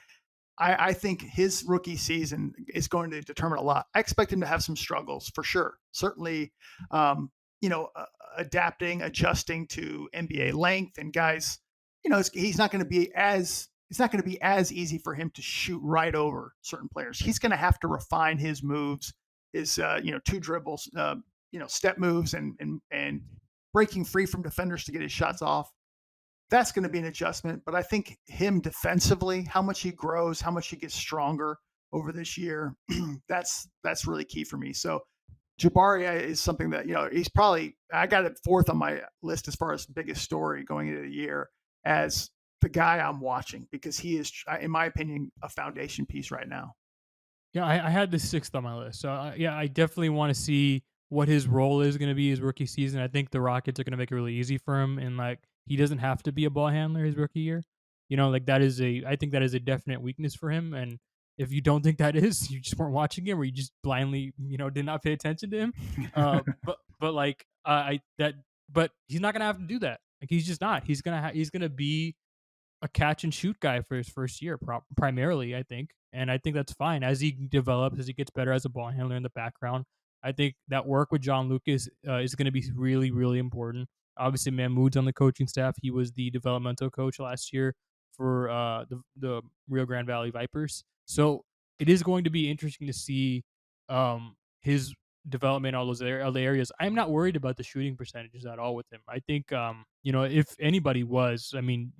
I think his rookie season is going to determine a lot. I expect him to have some struggles for sure. Certainly, adapting, adjusting to NBA length and guys. He's not going to be as. It's not going to be as easy for him to shoot right over certain players. He's going to have to refine his moves, his 2 dribbles, step moves, and breaking free from defenders to get his shots off. That's going to be an adjustment. But I think him defensively, how much he grows, how much he gets stronger over this year, that's really key for me. So Jabari is something that he's probably, I got it 4th on my list as far as biggest story going into the year as the guy I'm watching because he is, in my opinion, a foundation piece right now. Yeah, I had the 6th on my list. So, I definitely want to see what his role is going to be his rookie season. I think the Rockets are going to make it really easy for him. And, he doesn't have to be a ball handler his rookie year. I think that is a definite weakness for him. And If you don't think that is, you just weren't watching him, or you just blindly, did not pay attention to him. But like I that, but he's not gonna have to do that. Like he's just not. He's gonna be a catch and shoot guy for his first year, primarily, I think. And I think that's fine as he develops, as he gets better as a ball handler in the background. I think that work with John Lucas is going to be really, really important. Obviously, Mahmoud's on the coaching staff. He was the developmental coach last year for the Rio Grande Valley Vipers. So it is going to be interesting to see his development in all those other areas. I'm not worried about the shooting percentages at all with him. I think if anybody was, I mean,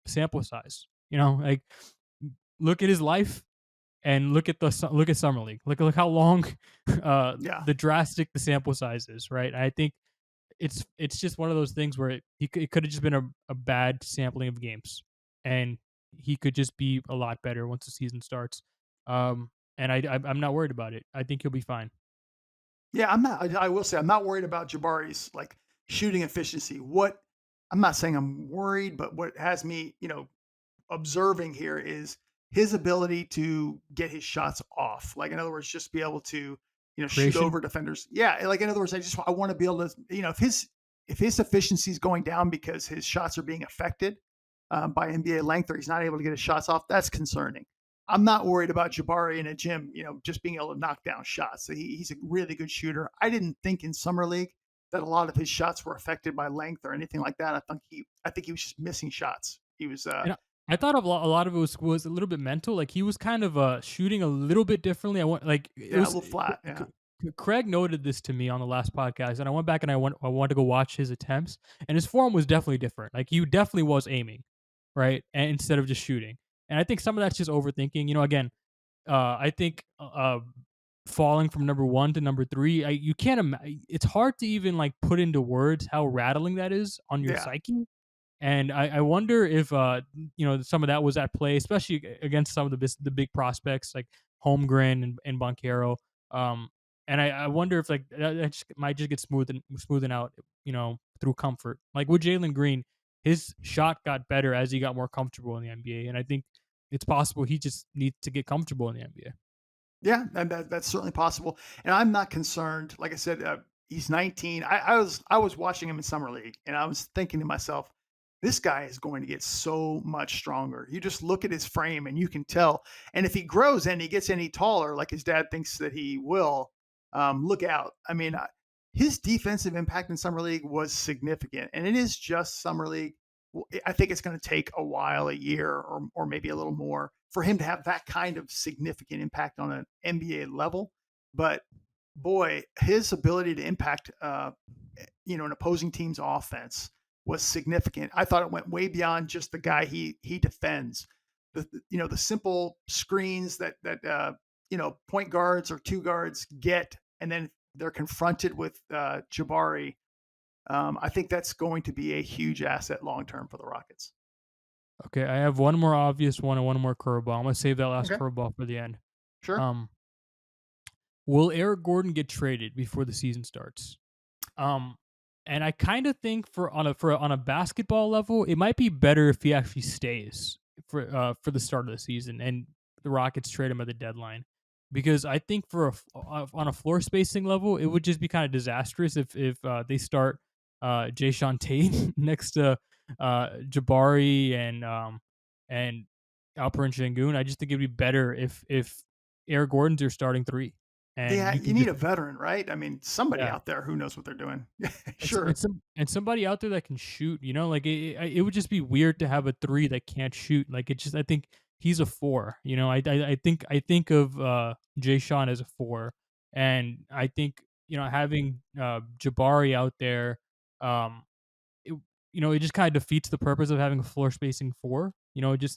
sample size. Like look at his life and look at summer league. Look how long Yeah. the sample size is, right? I think it's just one of those things where it could have just been a bad sampling of games, and he could just be a lot better once the season starts. And I'm not worried about it. I think he'll be fine. Yeah, I'm not. I will say I'm not worried about Jabari's like shooting efficiency. What I'm not saying I'm worried, but what has me, observing here is his ability to get his shots off. Like in other words, just be able to, shoot Creation. over defenders. Yeah, like in other words, I want to be able to, if his efficiency is going down because his shots are being affected by NBA length, or he's not able to get his shots off, that's concerning. I'm not worried about Jabari in a gym, just being able to knock down shots. So he's a really good shooter. I didn't think in summer league that a lot of his shots were affected by length or anything like that. I think he was just missing shots. He was And I thought a lot of it was a little bit mental. Like he was kind of shooting a little bit differently. I want like it yeah, a was little flat. Yeah. Craig noted this to me on the last podcast, and I went back and I wanted to go watch his attempts, and his form was definitely different. Like he definitely was aiming, right, and instead of just shooting. And I think some of that's just overthinking. Again, I think falling from number one to number three, you can't. It's hard to even like put into words how rattling that is on your Yeah. psyche. And I wonder if some of that was at play, especially against some of the big prospects like Holmgren and Boncaro. Um, and I wonder if like that might just get smoothen out, through comfort. Like with Jalen Green, his shot got better as he got more comfortable in the NBA, and I think it's possible he just needs to get comfortable in the NBA. Yeah, and that's certainly possible. And I'm not concerned. Like I said, he's 19. I was watching him in summer league, and I was thinking to myself, this guy is going to get so much stronger. You just look at his frame, and you can tell. And if he grows and he gets any taller, like his dad thinks that he will, look out. I mean, his defensive impact in summer league was significant, and it is just summer league. I think it's going to take a while, a year or maybe a little more, for him to have that kind of significant impact on an NBA level. But boy, his ability to impact, an opposing team's offense was significant. I thought it went way beyond just the guy he defends. The simple screens that point guards or two guards get, and then they're confronted with Jabari. I think that's going to be a huge asset long term for the Rockets. Okay, I have one more obvious one and one more curveball. I'm gonna save that last Okay, curveball for the end. sure. Um, will Eric Gordon get traded before the season starts? Um, and I kind of think on a basketball level, it might be better if he actually stays for the start of the season and the Rockets trade him at the deadline, because I think on a floor spacing level, it would just be kind of disastrous if they start Jay Sean Tate next to Jabari and Alperen Sengun. I just think it'd be better if Eric Gordon's your starting three, and Yeah, you you can need just a veteran, right? I mean, somebody yeah. out there who knows what they're doing. And, Sure. somebody out there that can shoot, like it would just be weird to have a three that can't shoot. Like it just, I think he's a four. I think of Jay Sean as a four, and I think having Jabari out there, um, it, it just kind of defeats the purpose of having a floor spacing four.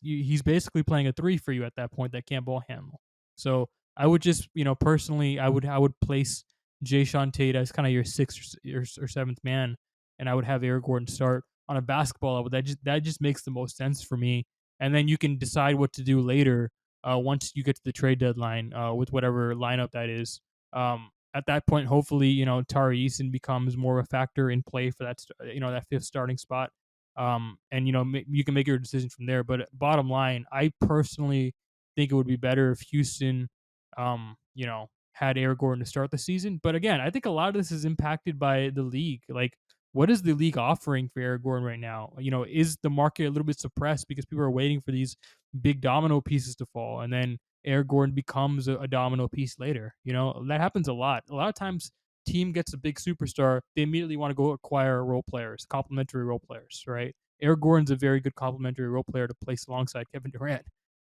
He's basically playing a three for you at that point that can't ball handle. So I would just, personally, I would place Jay Sean Tate as kind of your sixth or seventh man, and I would have Eric Gordon start on a basketball level. That just makes the most sense for me. And then you can decide what to do later once you get to the trade deadline with whatever lineup that is. At that point, hopefully, Tari Eason becomes more of a factor in play for that fifth starting spot. And you can make your decision from there. But bottom line, I personally think it would be better if Houston, had Eric Gordon to start the season. But again, I think a lot of this is impacted by the league. Like, what is the league offering for Eric Gordon right now? Is the market a little bit suppressed because people are waiting for these big domino pieces to fall, and then Eric Gordon becomes a domino piece later? That happens a lot. A lot of times, team gets a big superstar, they immediately want to go acquire role players, complementary role players, right? Eric Gordon's a very good complementary role player to place alongside Kevin Durant.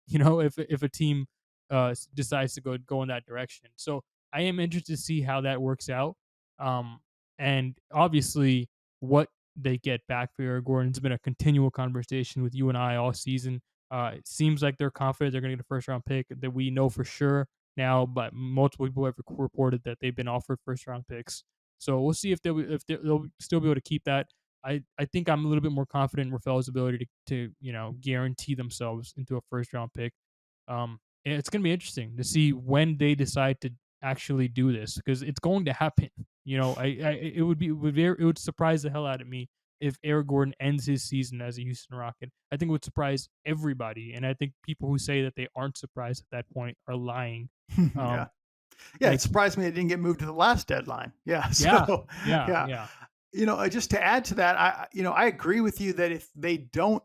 If a team decides to go in that direction. So I am interested to see how that works out. And obviously, what they get back for Eric Gordon has been a continual conversation with you and I all season. It seems like they're confident they're going to get a first round pick that we know for sure now, but multiple people have reported that they've been offered first round picks. So we'll see if they'll still be able to keep that. I think I'm a little bit more confident in Rafael's ability to guarantee themselves into a first round pick. And it's gonna be interesting to see when they decide to actually do this, because it's going to happen. It would surprise the hell out of me if Eric Gordon ends his season as a Houston Rocket. I think it would surprise everybody, and I think people who say that they aren't surprised at that point are lying. Yeah. Um, Yeah, it like, surprised me it didn't get moved to the last deadline. Yeah. yeah, So, yeah, yeah. yeah. Just to add to that, I agree with you that if they don't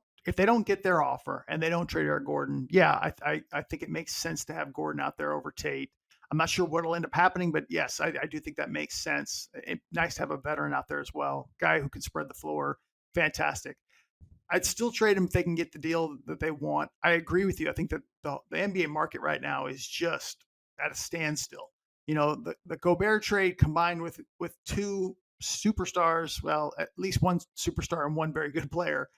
get their offer and they don't trade Eric Gordon, yeah, I think it makes sense to have Gordon out there over Tate. I'm not sure what'll end up happening, but yes, I do think that makes sense. Nice to have a veteran out there as well, guy who can spread the floor. Fantastic. I'd still trade him if they can get the deal that they want. I agree with you. I think that the NBA market right now is just at a standstill. The Gobert trade combined with two superstars, well, at least one superstar and one very good player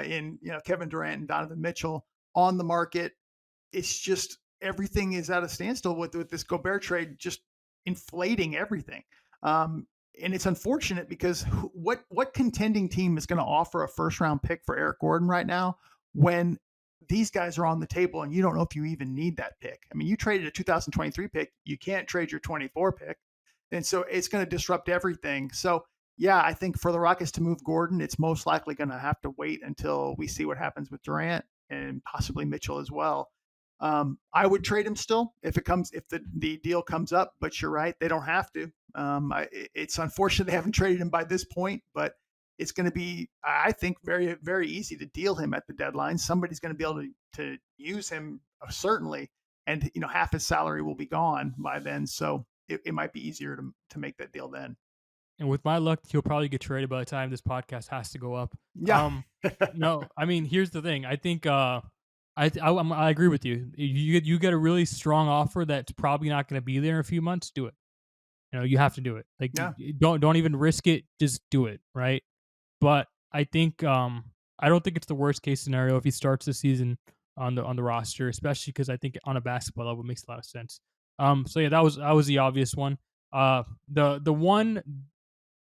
in Kevin Durant and Donovan Mitchell on the market. It's just everything is at a standstill with this Gobert trade just inflating everything. And it's unfortunate because what contending team is going to offer a first round pick for Eric Gordon right now when these guys are on the table and you don't know if you even need that pick? I mean, you traded a 2023 pick, you can't trade your 24 pick, and so it's going to disrupt everything. So yeah, I think for the Rockets to move Gordon, it's most likely going to have to wait until we see what happens with Durant and possibly Mitchell as well. I would trade him still if the deal comes up, but you're right, they don't have to. It's unfortunate they haven't traded him by this point, but it's going to be, I think, very, very easy to deal him at the deadline. Somebody's going to be able to use him certainly, and half his salary will be gone by then. So it might be easier to make that deal then. And with my luck, he'll probably get traded by the time this podcast has to go up. Yeah. No, I mean, here's the thing. I think I agree with you. You get a really strong offer that's probably not going to be there in a few months. Do it. You have to do it. Like, Yeah. don't even risk it. Just do it, right? But I think I don't think it's the worst case scenario if he starts the season on the roster, especially because I think on a basketball level it makes a lot of sense. So yeah, that was the obvious one. The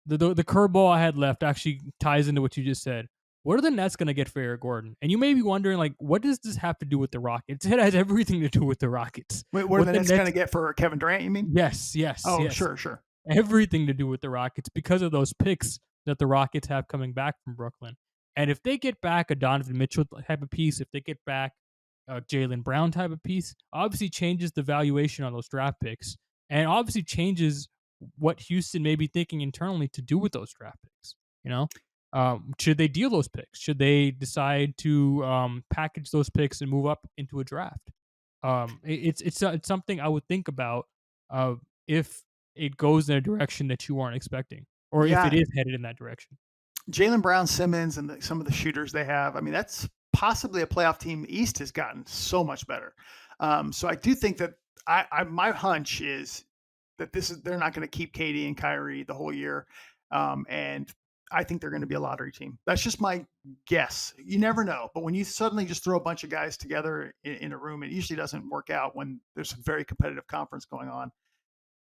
curveball I had left actually ties into what you just said. What are the Nets going to get for Eric Gordon? And you may be wondering, like, what does this have to do with the Rockets? It has everything to do with the Rockets. Wait, what are the Nets going to get for Kevin Durant, you mean? Yes. Oh, yes. sure. Everything to do with the Rockets because of those picks that the Rockets have coming back from Brooklyn. And if they get back a Donovan Mitchell type of piece, if they get back a Jaylen Brown type of piece, obviously changes the valuation on those draft picks and obviously changes what Houston may be thinking internally to do with those draft picks. Should they deal those picks? Should they decide to package those picks and move up into a draft? It's something I would think about if it goes in a direction that you aren't expecting, or if it is headed in that direction. Jaylen Brown, Simmons, and some of the shooters they have. I mean, that's possibly a playoff team. The East has gotten so much better. So I do think that my hunch is that they're not going to keep Katie and Kyrie the whole year, and I think they're going to be a lottery team. That's just my guess. You never know, but when you suddenly just throw a bunch of guys together in a room, it usually doesn't work out when there's a very competitive conference going on.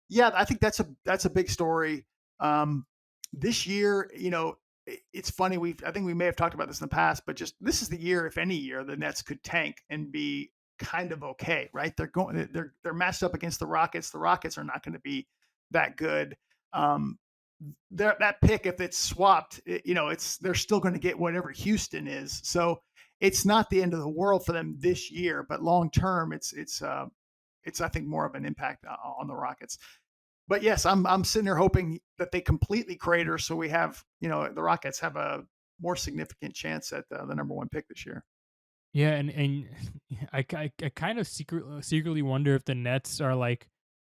Yeah, I think that's a big story. This year, it's funny. I think we may have talked about this in the past, but just this is the year, if any year, the Nets could tank and be kind of okay, right? They're matched up against the Rockets. The Rockets are not going to be that good. That pick, if it's swapped, they're still going to get whatever Houston is. So it's not the end of the world for them this year, but long term, it's I think more of an impact on the Rockets. But yes, I'm sitting there hoping that they completely crater, so we have the Rockets have a more significant chance at the number one pick this year. Yeah, and I kind of secretly wonder if the Nets are like,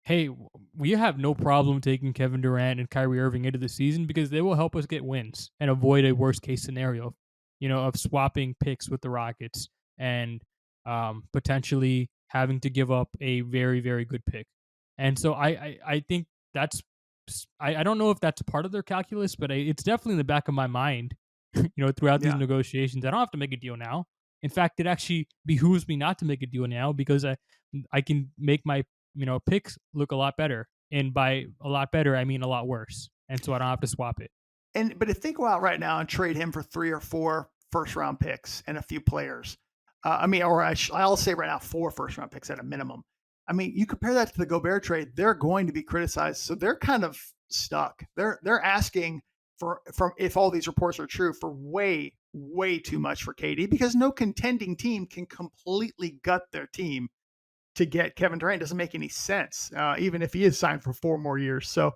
hey, we have no problem taking Kevin Durant and Kyrie Irving into the season because they will help us get wins and avoid a worst case scenario, of swapping picks with the Rockets and potentially having to give up a very very good pick. And so I think that's I don't know if that's part of their calculus, but it's definitely in the back of my mind. Throughout these Yeah. negotiations, I don't have to make a deal now. In fact, it actually behooves me not to make a deal now because I can make my picks look a lot better, and by a lot better I mean a lot worse, and so I don't have to swap it. But if they go out right now and trade him for 3 or 4 first round picks and a few players, I'll say right now 4 first round picks at a minimum. I mean, you compare that to the Gobert trade, they're going to be criticized, so they're kind of stuck. They're asking for from if all these reports are true for way too much for KD because no contending team can completely gut their team to get Kevin Durant. It doesn't make any sense, even if he is signed for 4 more years. So,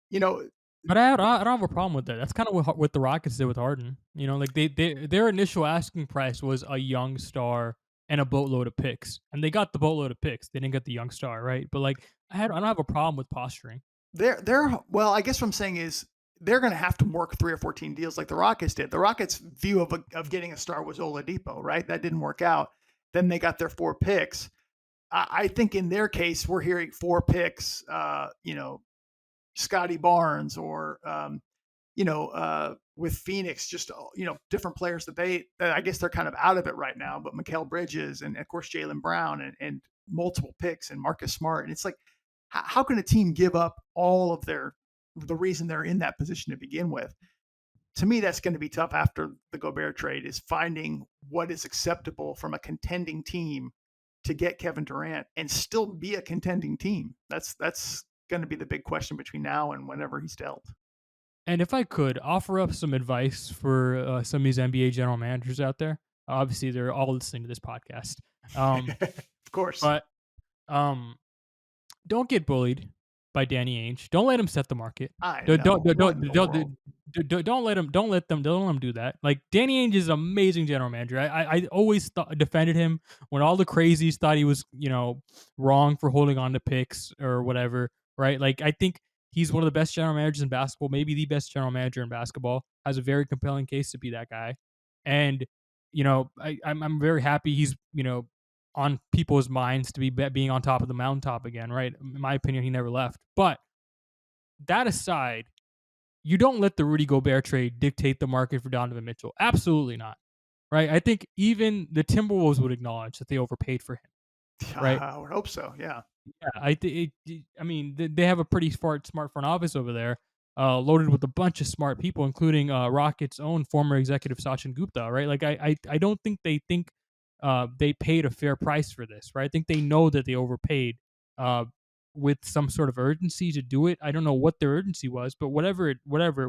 you know, But I don't have a problem with that. That's kind of what the Rockets did with Harden. Like their initial asking price was a young star and a boatload of picks, and they got the boatload of picks. They didn't get the young star, right? But like I don't have a problem with posturing. they're well, I guess what I'm saying is they're going to have to work 3 or 14 deals like the Rockets did. The Rockets' view of getting a star was Oladipo, right? That didn't work out. Then they got their 4 picks. I think in their case, we're hearing 4 picks, Scotty Barnes or, with Phoenix, just, different players that I guess they're kind of out of it right now, but Mikal Bridges and of course Jalen Brown and multiple picks and Marcus Smart. And it's like, how can a team give up all of the reason they're in that position to begin with? To me, that's going to be tough after the Gobert trade is finding what is acceptable from a contending team to get Kevin Durant and still be a contending team. That's going to be the big question between now and whenever he's dealt. And if I could offer up some advice for some of these NBA general managers out there, obviously they're all listening to this podcast. Of course. But um, don't get bullied by Danny Ainge. Don't let him set the market. I Don't know. don't don't What in the don't, world? don't let him do that. Like Danny Ainge is an amazing general manager. I always defended him when all the crazies thought he was wrong for holding on to picks or whatever. Right? Like I think he's one of the best general managers in basketball, maybe the best general manager in basketball. Has a very compelling case to be that guy, and I'm very happy he's on people's minds to be being on top of the mountaintop again, right? In my opinion, he never left. But that aside, you don't let the Rudy Gobert trade dictate the market for Donovan Mitchell. Absolutely not, right? I think even the Timberwolves would acknowledge that they overpaid for him, right? I would hope so. Yeah. Yeah, I mean, they have a pretty smart front office over there, loaded with a bunch of smart people, including Rockets' own former executive Sachin Gupta, right? Like, I don't think they think they paid a fair price for this, right? I think they know that they overpaid uh, with some sort of urgency to do it. I don't know what their urgency was, but whatever it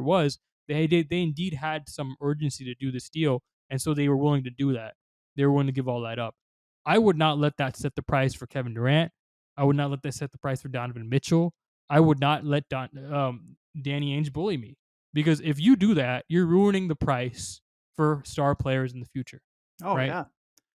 was, they indeed had some urgency to do this deal, and so they were willing to do that. They were willing to give all that up. I would not let that set the price for Kevin Durant. I would not let that set the price for Donovan Mitchell. I would not let Danny Ainge bully me, because if you do that, you're ruining the price for star players in the future, Oh right? yeah.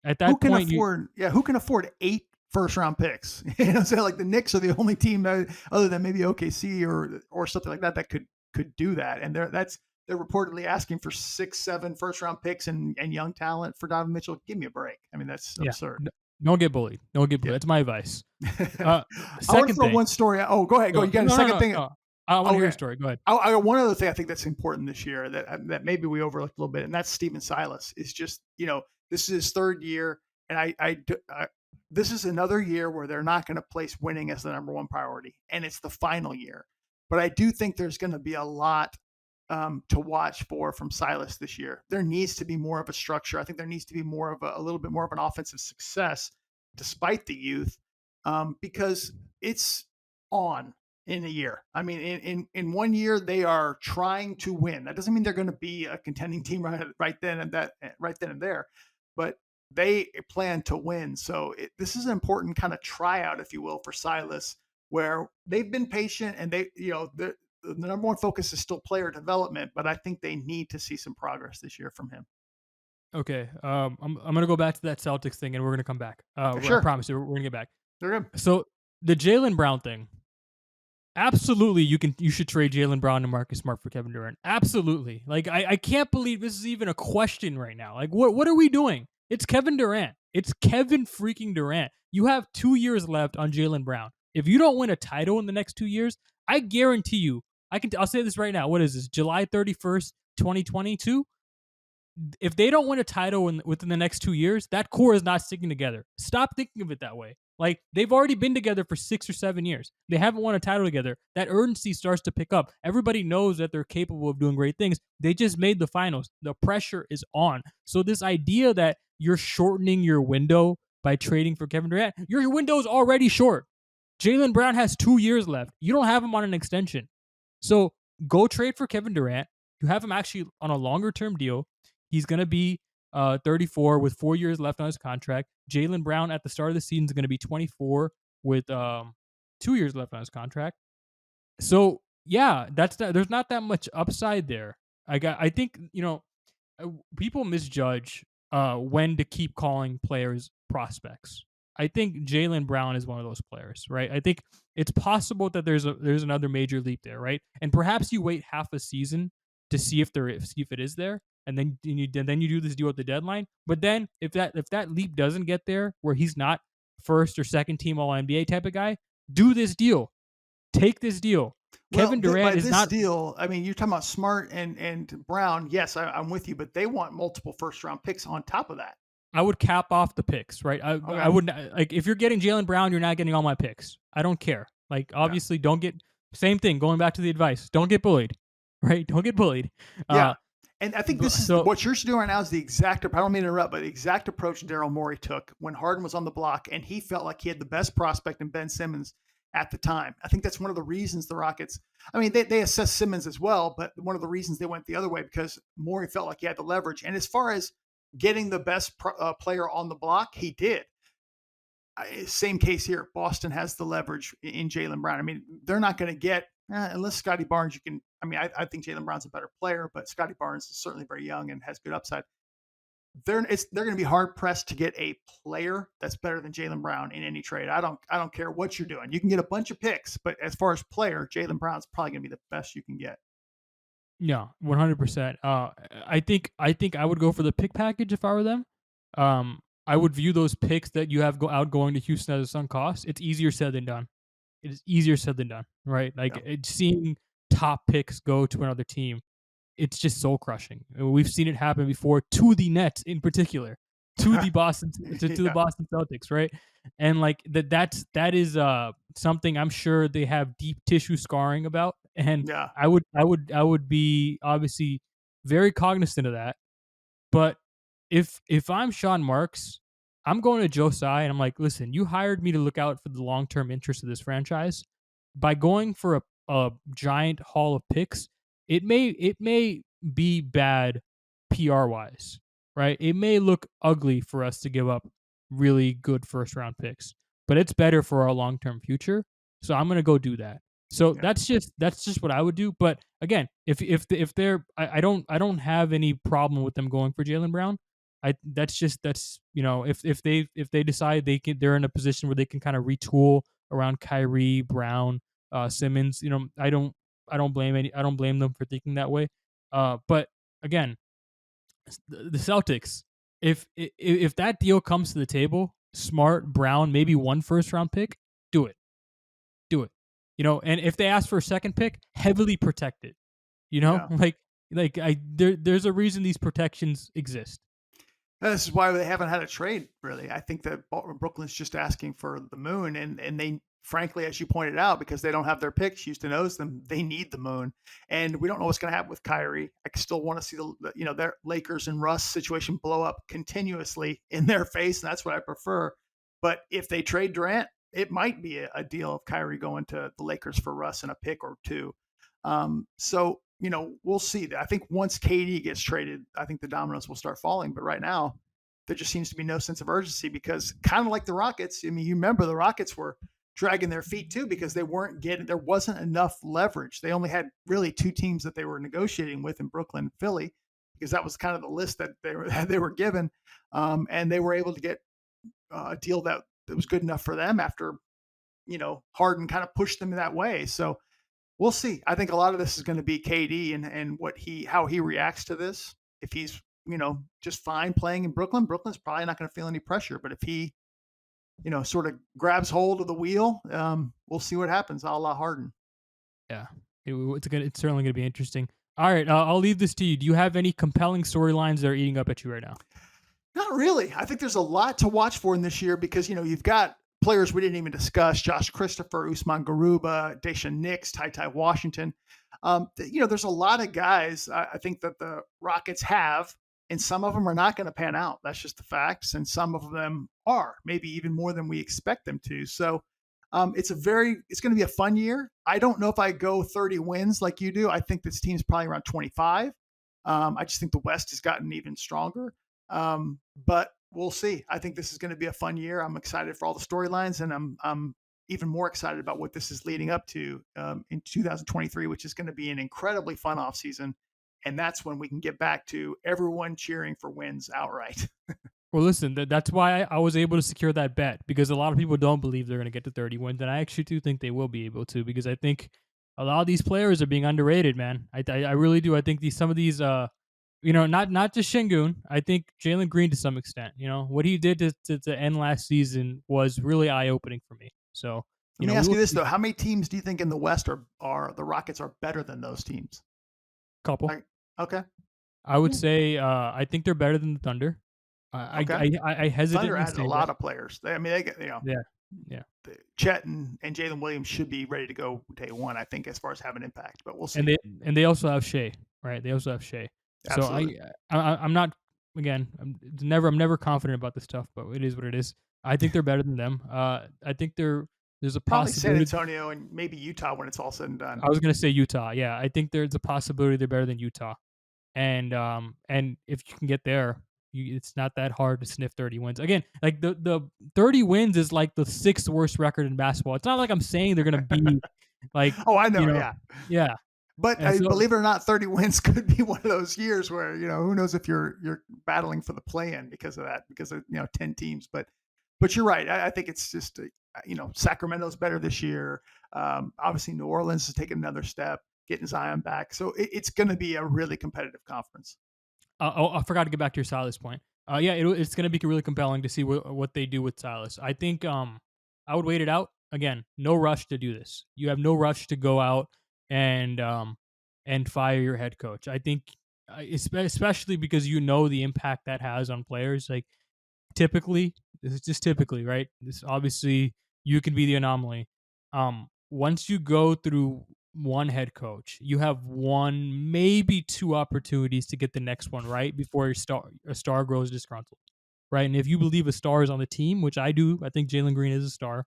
At Who that can point, afford? Yeah. Who can afford 8 first round picks? So like the Knicks are the only team other than maybe OKC or something like that could do that. And they're reportedly asking for 6, 7 first round picks and young talent for Donovan Mitchell. Give me a break. I mean, that's yeah, absurd. don't get bullied. Don't get bullied. Yeah. That's my advice. I want to Second throw thing. one story. Oh, go ahead. Go. You got a No, no, second no, thing? no. I want to hear your Okay. story. Go ahead. I got one other thing I think that's important this year that maybe we overlooked a little bit, and that's Steven Silas. Is just this is his 3rd year, and this is another year where they're not going to place winning as the number one priority, and it's the final year. But I do think there's going to be a lot to watch for from Silas this year. There needs to be more of a structure. I think there needs to be more of a little bit more of an offensive success, despite the youth, because it's on in a year. I mean, in 1 year they are trying to win. That doesn't mean they're going to be a contending team right then and there. but they plan to win. So this is an important kind of tryout, if you will, for Silas, where they've been patient and the number one focus is still player development, but I think they need to see some progress this year from him. Okay. I'm gonna go back to that Celtics thing, and we're gonna come back. I Sure, promise you, we're gonna get back. they're good. So the Jalen Brown thing. Absolutely, you should trade Jalen Brown and Marcus Smart for Kevin Durant. Absolutely. Like I can't believe this is even a question right now. Like what are we doing? It's Kevin Durant. It's Kevin freaking Durant. You have 2 years left on Jalen Brown. If you don't win a title in the next 2 years, I guarantee you, I'll say this right now. What is this? July 31st, 2022? If they don't win a title within the next 2 years, that core is not sticking together. Stop thinking of it that way. Like they've already been together for 6 or 7 years. They haven't won a title together. That urgency starts to pick up. Everybody knows that they're capable of doing great things. They just made the finals. The pressure is on. So this idea that you're shortening your window by trading for Kevin Durant, your window is already short. Jalen Brown has 2 years left. You don't have him on an extension. So go trade for Kevin Durant. You have him actually on a longer term deal. He's going to be 34 with 4 years left on his contract. Jalen Brown at the start of the season is going to be 24 with 2 years left on his contract. So yeah, there's not that much upside there. I think people misjudge when to keep calling players prospects. I think Jalen Brown is one of those players, right? I think it's possible that there's another major leap there, right? And perhaps you wait half a season to see if it is there, and then you do this deal at the deadline. But then if that leap doesn't get there, where he's not first or second team All NBA type of guy, do this deal, take this deal. Well, Kevin Durant by is this not. deal, I mean, you're talking about Smart and Brown. Yes, I'm with you, but they want multiple first round picks on top of that. I would cap off the picks, right? I Okay. wouldn't like if you're getting Jalen Brown, you're not getting all my picks. I don't care. Like Yeah. obviously, don't get same thing. Going back to the advice, don't get bullied, right? Don't get bullied. Yeah. And I think this is So what you're doing right now is the exact, I don't mean to interrupt, but the exact approach Daryl Morey took when Harden was on the block and he felt like he had the best prospect in Ben Simmons at the time. I think that's one of the reasons the Rockets, I mean, they assessed Simmons as well, but one of the reasons they went the other way because Morey felt like he had the leverage. And as far as getting the best player on the block, he did. Same case here. Boston has the leverage in Jalen Brown. I mean, they're not going to get unless Scotty Barnes. You can. I mean, I think Jalen Brown's a better player, but Scotty Barnes is certainly very young and has good upside. They're going to be hard pressed to get a player that's better than Jalen Brown in any trade. I don't care what you're doing. You can get a bunch of picks, but as far as player, Jalen Brown's probably going to be the best you can get. yeah, 100%. I think I would go for the pick package if I were them. I would view those picks that you have outgoing to Houston as a sunk cost. It's easier said than done. It is easier said than done, right? Like seeing top picks go to another team, it's just soul crushing. We've seen it happen before to the Nets in particular, to the Boston to the Boston Celtics, right? And like that is something I'm sure they have deep tissue scarring about. And Yeah. I would be obviously very cognizant of that. But if I'm Sean Marks, I'm going to Joe Tsai and I'm like, listen, you hired me to look out for the long term interest of this franchise. By going for a giant haul of picks, it may be bad PR wise, right? It may look ugly for us to give up really good first round picks, but it's better for our long term future. So I'm gonna go do that. So that's just what I would do. But again, if they're I don't have any problem with them going for Jalen Brown. That's if they decide they're in a position where they can kind of retool around Kyrie, Brown, Simmons. I don't blame them for thinking that way. But again, the Celtics, if that deal comes to the table, Smart, Brown, maybe one first round pick, do it. And if they ask for a second pick, heavily protect it. Yeah. There's a reason these protections exist. This is why they haven't had a trade, really. I think that Brooklyn's just asking for the moon, and they, frankly, as you pointed out, because they don't have their picks, Houston owes them. They need the moon, and we don't know what's going to happen with Kyrie. I still want to see their Lakers and Russ situation blow up continuously in their face, and that's what I prefer. But if they trade Durant, it might be a deal of Kyrie going to the Lakers for Russ and a pick or two. So we'll see. I think once KD gets traded, I think the dominoes will start falling. But right now, there just seems to be no sense of urgency because kind of like the Rockets. I mean, you remember the Rockets were dragging their feet too because there wasn't enough leverage. They only had really two teams that they were negotiating with in Brooklyn and Philly because that was kind of the list that they were given. And they were able to get a deal that was good enough for them after, Harden kind of pushed them that way. So we'll see. I think a lot of this is going to be KD and how he reacts to this. If he's, just fine playing in Brooklyn, Brooklyn's probably not going to feel any pressure. But if he, sort of grabs hold of the wheel, we'll see what happens, a la Harden. Yeah, it's certainly going to be interesting. All right, I'll leave this to you. Do you have any compelling storylines that are eating up at you right now? Not really. I think there's a lot to watch for in this year because, you've got players we didn't even discuss: Josh Christopher, Usman Garuba, Daisha Nix, Ty Washington. There's a lot of guys I think that the Rockets have, and some of them are not going to pan out. That's just the facts. And some of them are, maybe even more than we expect them to. So it's going to be a fun year. I don't know if I go 30 wins like you do. I think this team's probably around 25. I just think the West has gotten even stronger. But we'll see. I think this is going to be a fun year. I'm excited for all the storylines, and I'm even more excited about what this is leading up to in 2023, which is going to be an incredibly fun offseason. And that's when we can get back to everyone cheering for wins outright. Well, listen, that's why I was able to secure that bet, because a lot of people don't believe they're going to get to 30 wins, and I actually do think they will be able to, because I think a lot of these players are being underrated, man. I really do. I think some of these not just Sengun. I think Jalen Green to some extent. What he did to end last season was really eye opening for me. So let me ask you this though: how many teams do you think in the West are the Rockets are better than those teams? Couple. Okay. I would say I think they're better than the Thunder. Okay. I hesitate. Thunder added a lot of players. They get Yeah. Chet and Jalen Williams should be ready to go day one, I think, as far as having impact. But we'll see. And they also have Shea, right? They also have Shea. Absolutely. So I'm not, again, I'm never confident about this stuff, but it is what it is. I think they're better than them. I think there's a probably possibility. San Antonio and maybe Utah when it's all said and done. I was gonna say Utah. Yeah, I think there's a possibility they're better than Utah, and if you can get there, it's not that hard to sniff 30 wins. Again, like the 30 wins is like the 6th worst record in basketball. It's not like I'm saying they're gonna be like. Oh, I know. Yeah. But believe it or not, 30 wins could be one of those years where, who knows if you're battling for the play-in because of that, because of 10 teams. But you're right. I think it's just Sacramento's better this year. Obviously, New Orleans is taking another step, getting Zion back. So it's going to be a really competitive conference. I forgot to get back to your Silas point. It's going to be really compelling to see what they do with Silas. I think I would wait it out. Again, no rush to do this. You have no rush to go out and fire your head coach. I think, especially because the impact that has on players. Like typically, this is just typically, right? This obviously you can be the anomaly. Once you go through one head coach, you have one, maybe two opportunities to get the next one right before a star grows disgruntled, right? And if you believe a star is on the team, which I do, I think Jalen Green is a star.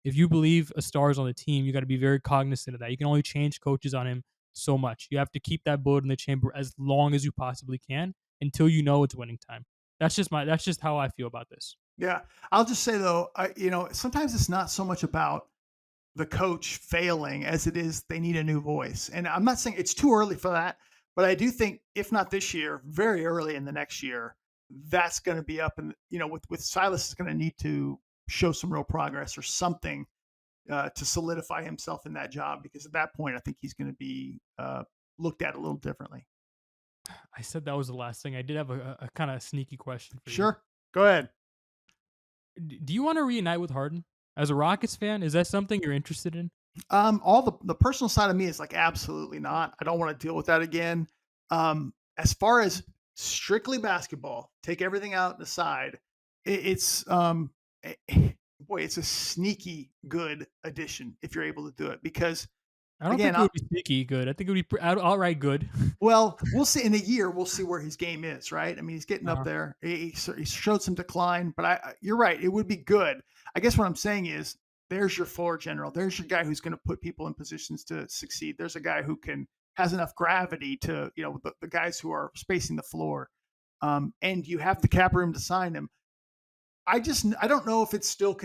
If you believe a star is on the team, you got to be very cognizant of that. You can only change coaches on him so much. You have to keep that bullet in the chamber as long as you possibly can until it's winning time. That's just how I feel about this. Yeah, I'll just say though, sometimes it's not so much about the coach failing as it is they need a new voice. And I'm not saying it's too early for that, but I do think if not this year, very early in the next year, that's going to be up. And with Silas is going to need to show some real progress or something to solidify himself in that job, because at that point I think he's going to be looked at a little differently. I said that was the last thing. I did have a kind of sneaky question for you. Sure, go ahead. Do you want to reunite with Harden as a Rockets fan? Is that something you're interested in? All the personal side of me is like, absolutely not. I don't want to deal with that again. As far as strictly basketball, take everything out aside, it's it's a sneaky good addition if you're able to do it, because I don't think it would be sneaky good. I think it would be outright good. Well, we'll see in a year. We'll see where his game is, right? I mean, he's getting up there. He showed some decline, but you're right. It would be good. I guess what I'm saying is there's your floor general. There's your guy who's going to put people in positions to succeed. There's a guy who has enough gravity to, the guys who are spacing the floor. and you have the cap room to sign him. I don't know if it's still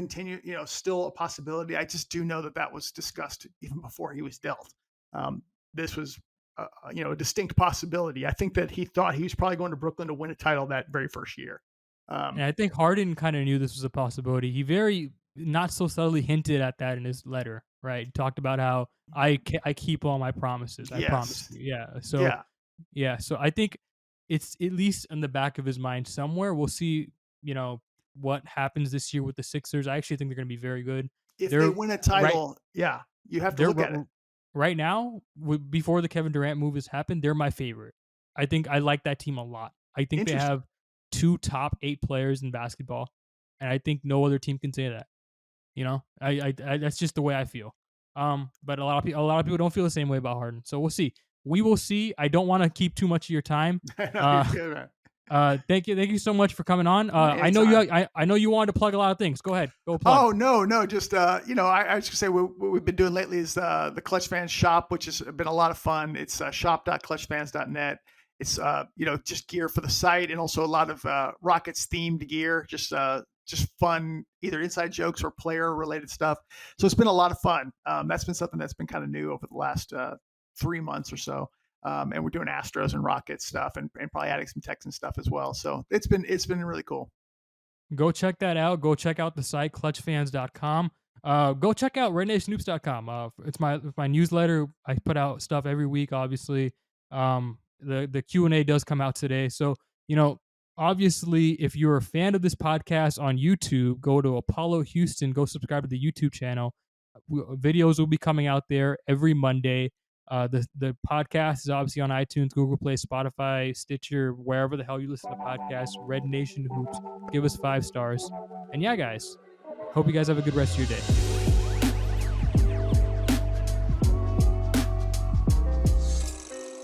still a possibility. I just do know that that was discussed even before he was dealt. This was a distinct possibility. I think that he thought he was probably going to Brooklyn to win a title that very first year. And I think Harden kind of knew this was a possibility. He very not so subtly hinted at that in his letter, right? He talked about how I keep all my promises. I promise Yes. you. Yeah. So Yeah. yeah. So I think it's at least in the back of his mind somewhere. We'll see, what happens this year with the Sixers. I actually think they're going to be very good. If they They're win a right. title, yeah, you have to They're look at it. right now, before the Kevin Durant move has happened, they're my favorite. I think I like that team a lot. I think they Interesting. have 2 top 8 players in basketball, and I think no other team can say that. I that's just the way I feel. But a lot of people don't feel the same way about Harden. So we'll see. We will see. I don't want to keep too much of your time. You're good, man. Thank you so much for coming on. I know Anytime. I know you wanted to plug a lot of things. Go ahead, go plug. Oh no, just I was gonna say what we've been doing lately is the Clutch Fans shop, which has been a lot of fun. It's shop.clutchfans.net. It's just gear for the site and also a lot of Rockets themed gear, just fun, either inside jokes or player related stuff. So it's been a lot of fun. That's been something that's been kind of new over the last 3 months or so. And we're doing Astros and Rockets stuff and probably adding some Texans stuff as well. So it's been really cool. Go check that out. Go check out the site, clutchfans.com. Go check out rednationsnoops.com. It's my newsletter. I put out stuff every week, obviously. The Q&A does come out today. So, obviously, if you're a fan of this podcast on YouTube, go to Apollo Houston. Go subscribe to the YouTube channel. Videos will be coming out there every Monday. The podcast is obviously on iTunes, Google Play, Spotify, Stitcher, wherever the hell you listen to podcasts. Red Nation Hoops. Give us 5 stars. And yeah, guys, hope you guys have a good rest of your day.